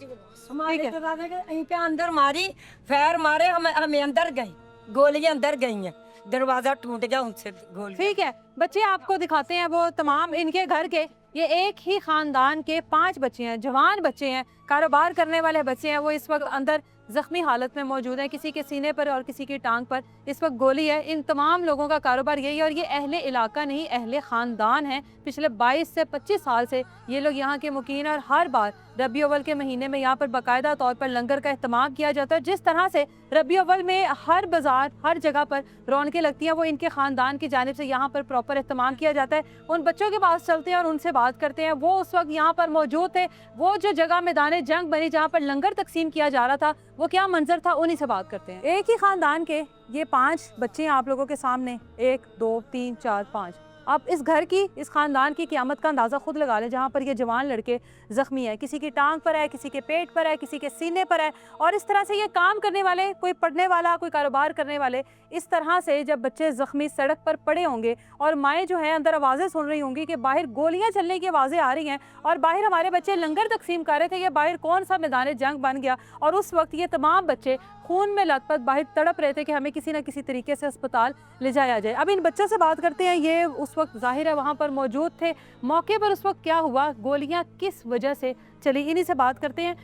हमारे दरवाजे के यहीं पे अंदर मारी, फैर मारे, हमें अंदर गई, गोलियां अंदर गई हैं, दरवाजा टूट गया उनसे गोली। ठीक है, बच्चे आपको दिखाते हैं वो तमाम इनके घर के। ये एक ही खानदान के 5 बच्चे हैं, जवान बच्चे हैं, कारोबार करने वाले बच्चे हैं। वो इस वक्त अंदर जख्मी हालत में मौजूद हैं, किसी के सीने पर और किसी की टांग पर इस वक्त गोली है। इन तमाम लोगों का कारोबार यही है और ये अहले इलाका नहीं, अहले ख़ानदान हैं। पिछले 22 से 25 साल से ये लोग यहाँ के मुकीन, और हर बार रबी अव्वल के महीने में यहाँ पर बाकायदा तौर पर लंगर का अहतमाम किया जाता है। जिस तरह से रबी अव्वल में हर बाज़ार, हर जगह पर रौनकें लगती हैं, वो इनके ख़ानदान की जानिब से यहाँ पर प्रॉपर अहतमाम किया जाता है। उन बच्चों के पास चलते हैं और उनसे बात करते हैं। वो उस वक्त यहाँ पर मौजूद थे, वो जो जगह मैदान जंग बनी जहाँ पर लंगर तकसीम किया जा रहा था, वो क्या मंजर था, उन्हीं से बात करते हैं। एक ही ख़ानदान के ये 5 बच्चे हैं आप लोगों के सामने, 1 2 3 4 5। आप इस घर की, इस ख़ानदान की क़यामत का अंदाज़ा खुद लगा लें, जहाँ पर ये जवान लड़के ज़ख्मी हैं। किसी की टांग पर है, किसी के पेट पर है, किसी के सीने पर है। और इस तरह से ये काम करने वाले, कोई पढ़ने वाला, कोई कारोबार करने वाले, इस तरह से जब बच्चे ज़ख्मी सड़क पर पड़े होंगे और माएँ जो हैं अंदर आवाज़ें सुन रही होंगी कि बाहर गोलियाँ चलने की आवाज़ें आ रही हैं और बाहर हमारे बच्चे लंगर तकसीम कर रहे थे, ये बाहर कौन सा मैदान जंग बन गया। और उस वक्त ये तमाम बच्चे खून में लथपथ बाहर तड़प रहे थे कि हमें किसी न किसी तरीके से अस्पताल ले जाया जाए। अब इन बच्चों से बात करते हैं, ये उस वक्त जाहिर है वहाँ पर मौजूद थे, मौके पर उस वक्त क्या हुआ, गोलियाँ किस वजह से चली, इन्हीं से बात करते हैं।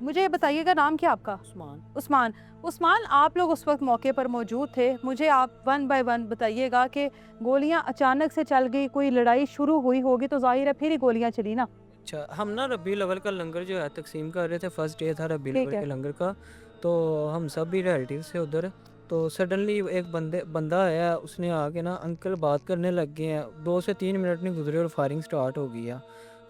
मुझे बताइएगा, नाम क्या आपका? उस्मान। उस्मान, आप लोग उस वक्त मौके पर मौजूद थे, मुझे आप 1 बाय 1 बताइएगा कि गोलियां अचानक से चल गई, कोई लड़ाई शुरू हुई होगी तो जाहिर है फिर ही गोलियां चली ना? अच्छा, हम ना रबी अव्वल का लंगर जो है तकसीम कर रहे थे, फर्स्ट डे था रबी ठीक अव्वल है। के लंगर का। तो हम सब भी रिलेटिव से उधर, तो सडनली एक बंदा आया, उसने आके ना अंकल बात करने लग गए हैं। 2 से 3 मिनट नहीं गुजरे और फायरिंग स्टार्ट हो गई है।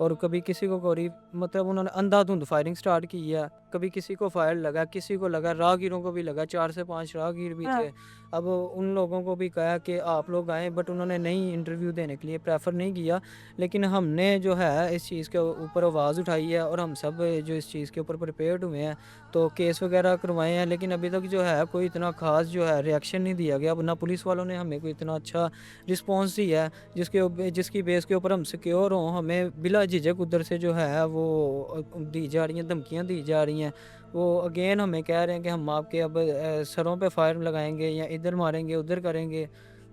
और कभी किसी को गोली, मतलब उन्होंने अंधाधुंध फायरिंग स्टार्ट की है। कभी किसी को फायर लगा, किसी को लगा, राहगीरों को भी लगा, 4 से 5 राहगीर भी थे। अब उन लोगों को भी कहा कि आप लोग आएँ, बट उन्होंने नहीं इंटरव्यू देने के लिए प्रेफर नहीं किया। लेकिन हमने जो है इस चीज़ के ऊपर आवाज़ उठाई है और हम सब जो इस चीज़ के ऊपर प्रिपेयर्ड हुए हैं, तो केस वगैरह करवाए हैं। लेकिन अभी तक जो है कोई इतना ख़ास जो है रिएक्शन नहीं दिया गया। अब ना पुलिस वालों ने हमें कोई इतना अच्छा रिस्पॉन्स दिया है जिसकी बेस के ऊपर हम सिक्योर हों। हमें बिला झिझक उधर से जो है वो दी जा रही हैं, धमकियाँ दी जा रही हैं। वो अगेन हमें कह रहे हैं कि हम आपके अब सरों पे फायर लगाएंगे या इधर मारेंगे, उधर करेंगे।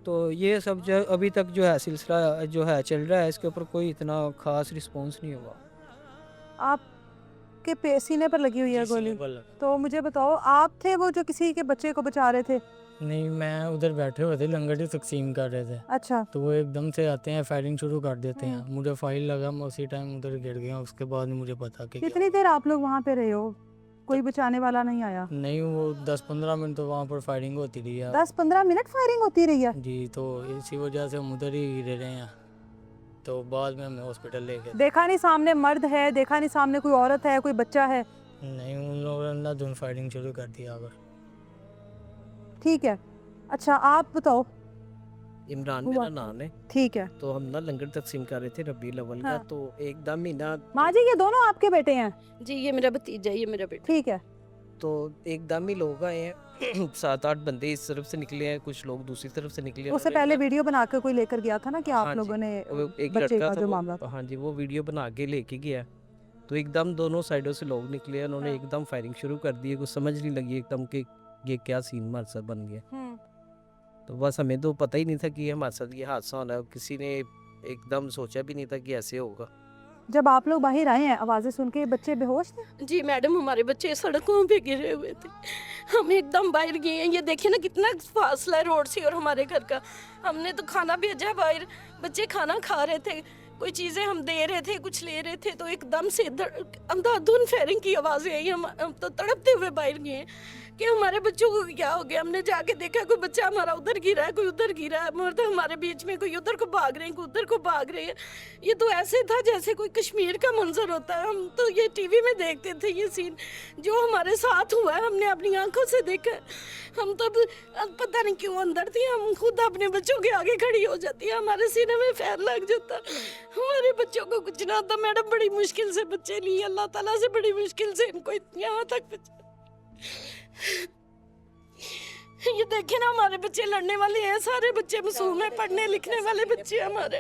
तो ये सब जो अभी तक जो है सिलसिला जो है चल रहा है, इसके ऊपर कोई इतना ख़ास रिस्पॉन्स नहीं हुआ। आपके सीने पर लगी हुई है गोली, तो मुझे बताओ, आप थे वो जो किसी के बच्चे को बचा रहे थे? नहीं, मैं उधर बैठे हुए थे, लंगर तकसीम कर रहे थे। अच्छा। तो वो एकदम से आते हैं, फायरिंग शुरू कर देते हैं। मुझे फाइल लगा, मैं उसी टाइम उधर गिर गया। उसके बाद मुझे पता कि कितनी देर आप लोग वहाँ पे रहे हो? कोई बचाने वाला नहीं आया? नहीं, वो 10-15 मिनट तो वहाँ पर फायरिंग होती रही है। 10-15 मिनट फायरिंग होती रही है? जी, तो इसी वजह से हम उधर ही गिरे रहे हैं। तो बाद में हमें हॉस्पिटल ले गए। देखा नहीं सामने मर्द है, देखा नहीं सामने कोई औरत है, कोई बच्चा है? नहीं, उन लोगों ने धुन फायरिंग शुरू कर दिया। अगर ठीक है, अच्छा आप बताओ। इमरान मेरा नाम है। ठीक है। तो हम ना लंगर तकसीम कर रहे थे रबी अव्वल का। हाँ। तो एकदम ही ना, माँ जी ये दोनों आपके बेटे हैं? जी, ये मेरा भतीजा, ये मेरा बेटा। ठीक है। तो एकदम ही लोग आए हैं 7-8 बंदे इस तरफ से निकले हैं, कुछ लोग दूसरी तरफ से निकले। उससे पहले वीडियो बनाकर कोई लेकर गया था ना कि आप हाँ जी, लोगों ने वो एक बच्चे लड़का का था जो वो- मामला था। हाँ जी, वो वीडियो बना के लेके गया। तो एकदम दोनों साइडों से लोग निकले, उन्होंने एकदम फायरिंग शुरू कर दी। कुछ समझ नहीं लगी एकदम कि ये क्या सीन हमारे साथ बन गया। तो बस हमें तो पता ही नहीं था कि हमारे साथ ये हादसा होना है। किसी ने एकदम सोचा भी नहीं था कि ऐसे होगा। जब आप लोग बाहर आए हैं आवाज़ें सुन के, बच्चे बेहोश थे? जी मैडम, हमारे बच्चे सड़कों पे गिरे हुए थे। हम एकदम बाहर गए हैं, ये देखिए ना कितना फासला है रोड से और हमारे घर का। हमने तो खाना भेजा बाहर, बच्चे खाना खा रहे थे, कोई चीज़ें हम दे रहे थे, कुछ ले रहे थे, तो एकदम से अंधाधुंध फायरिंग की आवाज़ें आई। हम तो तड़पते हुए बाहर गए कि हमारे बच्चों को क्या हो गया। हमने जाके देखा कोई बच्चा हमारा उधर गिरा है, कोई उधर गिरा है, मर्द हमारे बीच में, कोई उधर को भाग रहे हैं, कोई उधर को भाग रहे हैं। ये तो ऐसे था जैसे कोई कश्मीर का मंजर होता है। हम तो ये टीवी में देखते थे ये सीन, जो हमारे साथ हुआ है हमने अपनी आंखों से देखा है। हम तो पता नहीं क्यों अंदर थी, हम खुद अपने बच्चों के आगे खड़ी हो जाती है, हमारे सीने में फैर लग जाता। हमारे बच्चों को कुछ ना था मैडम, बड़ी मुश्किल से बच्चे लिए, अल्लाह ताला से बड़ी मुश्किल से इनको यहाँ तक बचा। ये देखे ना, हमारे बच्चे लड़ने वाले हैं, सारे बच्चे मासूम हैं, पढ़ने लिखने वाले बच्चे हमारे।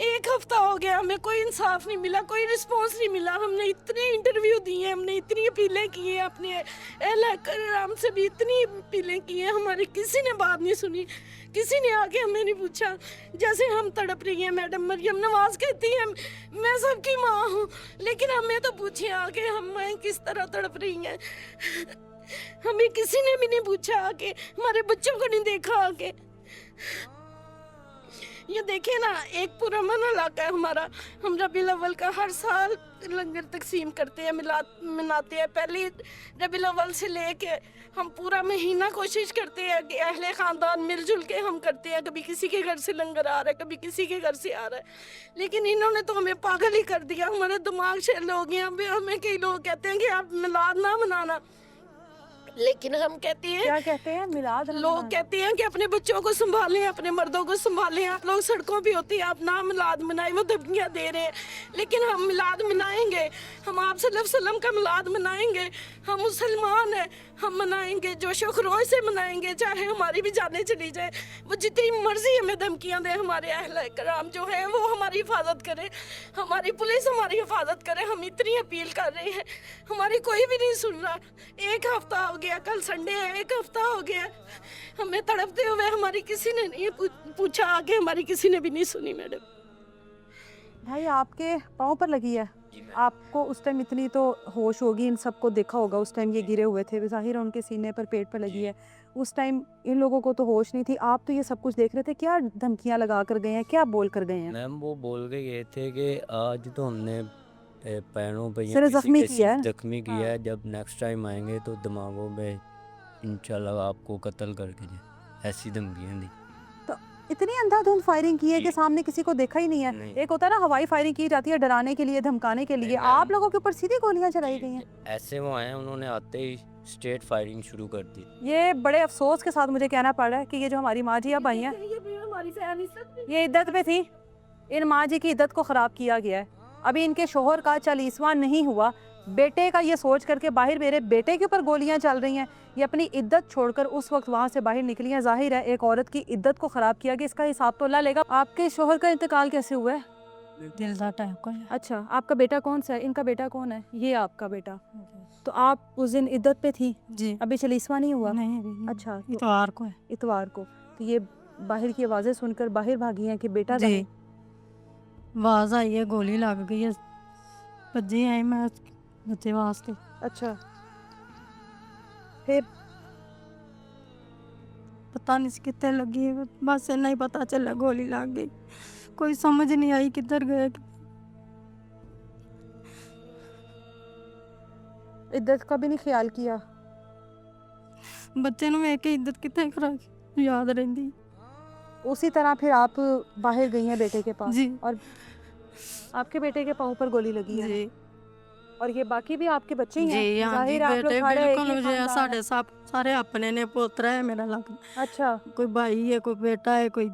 1 हफ्ता हो गया, हमें कोई इंसाफ नहीं मिला, कोई रिस्पांस नहीं मिला। हमने इतने इंटरव्यू दिए, हमने इतनी अपीलें की हैं, अपने एहलकाम से भी इतनी अपीलें की हैं, हमारी किसी ने बात नहीं सुनी, किसी ने आके हमें नहीं पूछा। जैसे हम तड़प रही हैं मैडम, मरियम नवाज कहती हैं मैं सबकी माँ हूँ, लेकिन हमें तो पूछे आके हम किस तरह तड़प रही हैं। हमें किसी ने भी नहीं पूछा आके, हमारे बच्चों को नहीं देखा आके। ये देखे ना, एक पुरअमन इलाका है हमारा। हम रबीउल अव्वल का हर साल लंगर तकसीम करते हैं, मनाते हैं। पहले रबीउल अव्वल से लेके हम पूरा महीना कोशिश करते हैं कि अहले ख़ानदान मिलजुल के हम करते हैं। कभी किसी के घर से लंगर आ रहा है, कभी किसी के घर से आ रहा है, लेकिन इन्होंने तो हमें पागल ही कर दिया। हमारे दिमाग शेल हो गए। हमें कई लोग कहते हैं कि आप मिलाद ना मनाना, लेकिन हम कहते हैं, क्या कहते हैं? मिलाद लोग कहते हैं कि अपने बच्चों को संभालें, अपने मर्दों को संभालें। आप लोग सड़कों पे होते हैं, आप ना मिलाद मनाएं, वो धमकियाँ दे रहे हैं। लेकिन हम मिलाद मनाएंगे, हम आप सल्लल्लाहु अलैहि वसल्लम का मिलाद मनाएंगे। हम मुसलमान हैं, हम मनाएंगे, जोशो खरोश से मनाएंगे, चाहे हमारी भी जानें चली जाए। वो जितनी मर्जी हमें धमकियाँ दें, हमारे अहले कराम जो है वो हमारी हिफाजत करे, हमारी पुलिस हमारी हिफाजत करे। हम इतनी अपील कर रहे हैं, हमारी कोई भी नहीं सुन रहा। 1 हफ्ता हो गया, कल संडे है, 1 हफ्ता हो गया हमें तड़पते हुए। हमारी किसी ने नहीं पूछा आगे, हमारी किसी ने भी नहीं सुनी मैडम। भाई आपके पाँव पर लगी है, आपको उस टाइम इतनी तो होश होगी, इन सबको देखा होगा उस टाइम ये गिरे हुए थे, ज़ाहिर है उनके सीने पर, पेट पर लगी है। उस टाइम इन लोगों को तो होश नहीं थी, आप तो ये सब कुछ देख रहे थे। क्या धमकियाँ लगा कर गए हैं, क्या बोल कर गए हैं? मैम वो बोल के गए थे कि आज तो हमने पैरों पे सिर जख्मी किया है। जख्मी किया है, जब नेक्स्ट टाइम आएंगे तो दिमागों में इंशाल्लाह आपको कत्ल करके जाए, ऐसी धमकियाँ दी। तो इतनी अंधाधुंध फायरिंग की है कि सामने किसी को देखा ही नहीं है। नहीं। एक होता है ना हवाई फायरिंग की जाती है डराने के लिए, धमकाने के लिए, नहीं, आप लोगों के ऊपर सीधी गोलियां चलाई गई हैं। ऐसे वो आए, उन्होंने आते ही स्ट्रेट फायरिंग शुरू कर दी। ये बड़े अफसोस के साथ मुझे कहना पड़ रहा है कि ये जो हमारी माँ जी अब आई हैं, ये इद्दत में थी, इन माँ जी की इद्दत को ख़राब किया गया है। अभी इनके शोहर का 40वां नहीं हुआ, बेटे का ये सोच करके बाहर मेरे बेटे के ऊपर गोलियां चल रही हैं। ये अपनी इद्दत छोड़कर उस वक्त वहाँ से बाहर निकली हैं। जाहिर है एक औरत की इद्दत को ख़राब किया गया, इसका हिसाब तो अल्लाह लेगा। आपके शोहर का इंतकाल कैसे हुआ है? दिल का अटैक है। अच्छा, आपका बेटा कौन सा है? इनका बेटा कौन है? ये आपका बेटा। तो आप उस दिन इद्दत पे थी? जी। अभी 40वां नहीं हुआ? नहीं, अभी नहीं। अच्छा, तो इतवार को है। इतवार को। तो ये बाहर की आवाज़ें सुनकर बाहर भागी हैं कि बेटा जी, आवाज़ आई है, गोली लग गई है, भज्जी आई मैं बच्चे वास्ते। अच्छा, फिर पता नहीं कितने लगी है, बस इतना ही पता चला गोली लग गई, कोई समझ नहीं आई किधर गए। इद्दत का भी नहीं ख्याल किया? बच्चे ਵੇਖ ਕੇ इद्दत कितने खराब याद रही। उसी तरह फिर आप बाहर गई हैं बेटे के पास? जी। और आपके बेटे के पाँव पर गोली लगी है? जी। और ये बाकी भी आपके बच्चे ही हैं? जी हाँ जी, जाहिर है आप लोग बेटे सारे एक ही बिल्कुल मुझे खानदान साढ़े हैं। सब सारे अपने ने, पोतरा है मेरा लगता, अच्छा, कोई भाई है, कोई बेटा है, कोई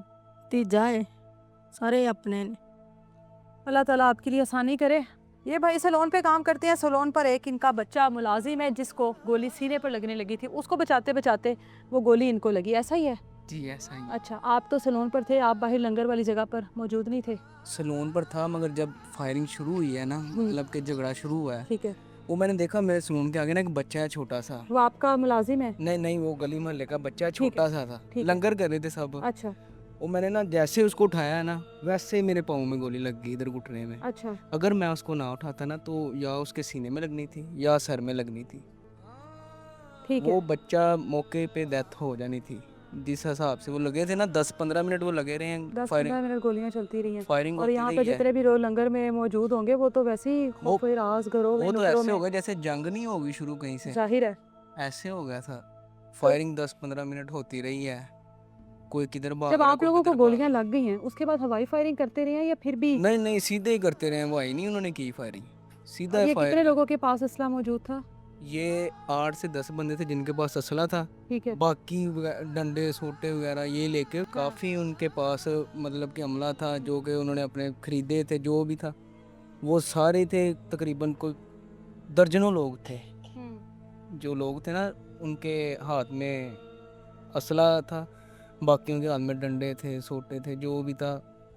तीजा है, सारे अपने ने। अल्लाह ताला आपके लिए आसानी करे। ये भाई सैलून पे काम करते हैं, सैलून पर एक इनका बच्चा मुलाजिम है जिसको गोली सीने पर लगने लगी थी, उसको बचाते बचाते वो गोली इनको लगी, ऐसा ही है? जी ऐसा ही। अच्छा, आप तो सैलून पर थे, आप बाहर लंगर वाली जगह पर मौजूद नहीं थे? सैलून पर था, मगर जब फायरिंग शुरू हुई है ना, मतलब कि झगड़ा शुरू हुआ है, ठीक है, वो मैंने देखा मेरे सैलून के आगे ना एक बच्चा है छोटा सा। वो आपका मुलाजिम है? नहीं नहीं, वो गली मोहल्ले का बच्चा छोटा सा था, ठीक है। लंगर कर रहे थे सब। अच्छा, वो मैंने ना जैसे उसको उठाया ना वैसे ही मेरे पाँव में गोली लग गई इधर घुटने में। अच्छा। अगर मैं उसको ना उठाता ना तो या उसके सीने में लगनी थी या सर में लगनी थी। ठीक है। वो बच्चा मौके पे डेथ हो जानी थी जिस हिसाब से वो लगे थे ना। 10-15 मिनट वो लगे रहे हैं 10-15 मिनट गोलियां चलती रही हैं। फायरिंग और यहाँ पे जितने भी लोग लंगर में मौजूद होंगे वो तो वैसे ही खौफ राज घरों में वो तो नुक्कड़ों ऐसे में। हो गया जैसे जंग नहीं होगी शुरू कहीं से, जाहिर है ऐसे हो गया था। फायरिंग 10-15 मिनट होती रही है, कोई किधर भाग जब रहा है, आप कोई लोगों को किधर गोलियां लग गई हैं उसके बाद हवाई फायरिंग करते रहे हैं या फिर भी? नहीं नहीं सीधे ही करते रहे, वो आई नहीं उन्होंने की फायरिंग, सीधा ये कितने फायर। लोगों के पास असला मौजूद था? ये 8 से 10 बंदे थे जिनके पास असला था। ठीक है। बाकी डंडे सोटे वगैरह ये लेके काफ़ी उनके पास मतलब कि अमला था जो कि उन्होंने अपने ख़रीदे थे, जो भी था वो सारे थे। तकरीबन कोई दर्जनों लोग थे। जो लोग थे ना उनके हाथ में असला था, बाकियों के हाथ में डंडे थे, सोटे थे, जो भी था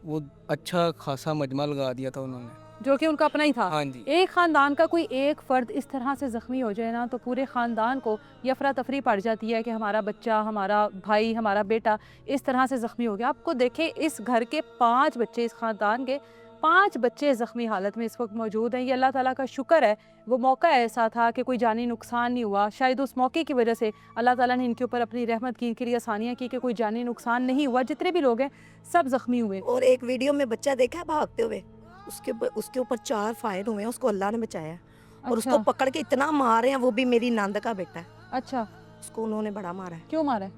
वो अच्छा खासा मजमा लगा दिया था उन्होंने, जो कि उनका अपना ही था। हाँ जी। एक ख़ानदान का कोई एक फ़र्द इस तरह से ज़ख्मी हो जाए ना तो पूरे ख़ानदान को ये अफरा तफरी पड़ जाती है कि हमारा बच्चा, हमारा भाई, हमारा बेटा इस तरह से ज़ख्मी हो गया। आपको देखें इस घर के 5 बच्चे, इस ख़ानदान के 5 बच्चे ज़ख्मी हालत में इस वक्त मौजूद हैं। ये अल्लाह ताला का शुक्र है वो मौका ऐसा था कि कोई जानी नुकसान नहीं हुआ। शायद उस मौके की वजह से अल्लाह ताला ने इनके ऊपर अपनी रहमत की, इनके लिए आसानियाँ की कि कोई जानी नुकसान नहीं हुआ। जितने भी लोग हैं सब ज़ख्मी हुए। और एक वीडियो में बच्चा देखा है भागते हुए, उसके ऊपर 4 फायर हुए हैं, उसको अल्लाह ने बचाया। और उसको अच्छा। पकड़ के इतना मार रहे हैं, वो भी मेरी नंद का बेटा है। अच्छा। उसको उन्होंने बड़ा मारा है। क्यों मारा है?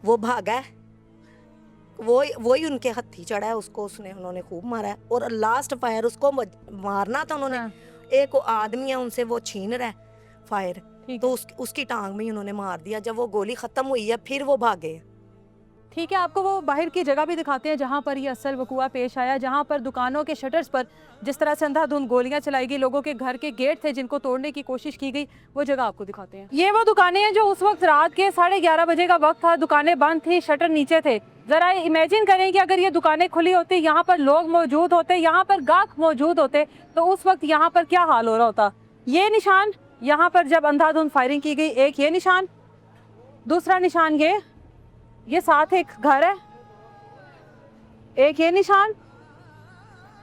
वो भागा है, वही उनके हत्थी चढ़ा है, उसको उन्होंने खूब मारा है। और लास्ट फायर उसको मारना था उन्होंने। एक आदमी है उनसे वो छीन रहा है फायर, तो उसकी टांग में ही उन्होंने मार दिया। जब वो गोली खत्म हुई है फिर वो भागे। ठीक है, आपको वो बाहर की जगह भी दिखाते हैं जहाँ पर ये असल वकुआ पेश आया, जहाँ पर दुकानों के शटर्स पर जिस तरह से अंधाधुंध गोलियां चलाई गई, लोगों के घर के गेट थे जिनको तोड़ने की कोशिश की गई, वो जगह आपको दिखाते हैं। ये वो दुकानें हैं जो उस वक्त रात के 11:30 बजे का वक्त था, दुकानें बंद थी, शटर नीचे थे। ज़रा इमेजिन करें कि अगर ये दुकानें खुली होती, यहाँ पर लोग मौजूद होते, यहाँ पर गाहक मौजूद होते, तो उस वक्त यहाँ पर क्या हाल हो रहा होता। ये निशान यहाँ पर जब अंधाधुंध फायरिंग की गई, एक ये निशान, दूसरा निशान ये साथ एक घर है, एक ये निशान,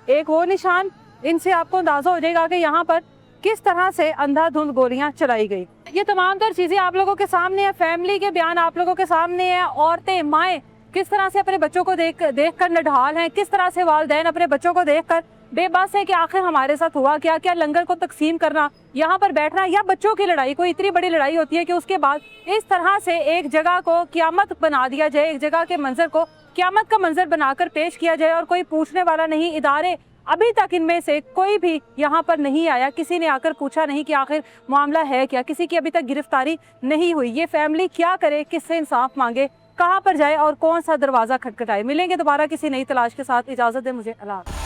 एक वो निशान। इनसे आपको अंदाजा हो जाएगा कि यहाँ पर किस तरह से अंधाधुंध गोलियां चलाई गई। ये तमाम तर चीज़ें आप लोगों के सामने है, फैमिली के बयान आप लोगों के सामने है। औरतें, माएँ किस तरह से अपने बच्चों को देख कर निढाल हैं, किस तरह से वालिदैन अपने बच्चों को देख कर बेबस है कि आखिर हमारे साथ हुआ क्या। क्या लंगर को तकसीम करना, यहाँ पर बैठना, या बच्चों की लड़ाई, कोई इतनी बड़ी लड़ाई होती है कि उसके बाद इस तरह से एक जगह को क़यामत बना दिया जाए, एक जगह के मंजर को क़यामत का मंजर बनाकर पेश किया जाए और कोई पूछने वाला नहीं। इदारे अभी तक इनमें से कोई भी यहाँ पर नहीं आया, किसी ने आकर पूछा नहीं कि आखिर मामला है क्या, किसी की अभी तक गिरफ्तारी नहीं हुई। ये फैमिली क्या करे, किससे इंसाफ मांगे, कहाँ पर जाए और कौन सा दरवाज़ा खटखटाए। मिलेंगे दोबारा किसी नई तलाश के साथ। इजाज़त दें मुझे, अल्लाह।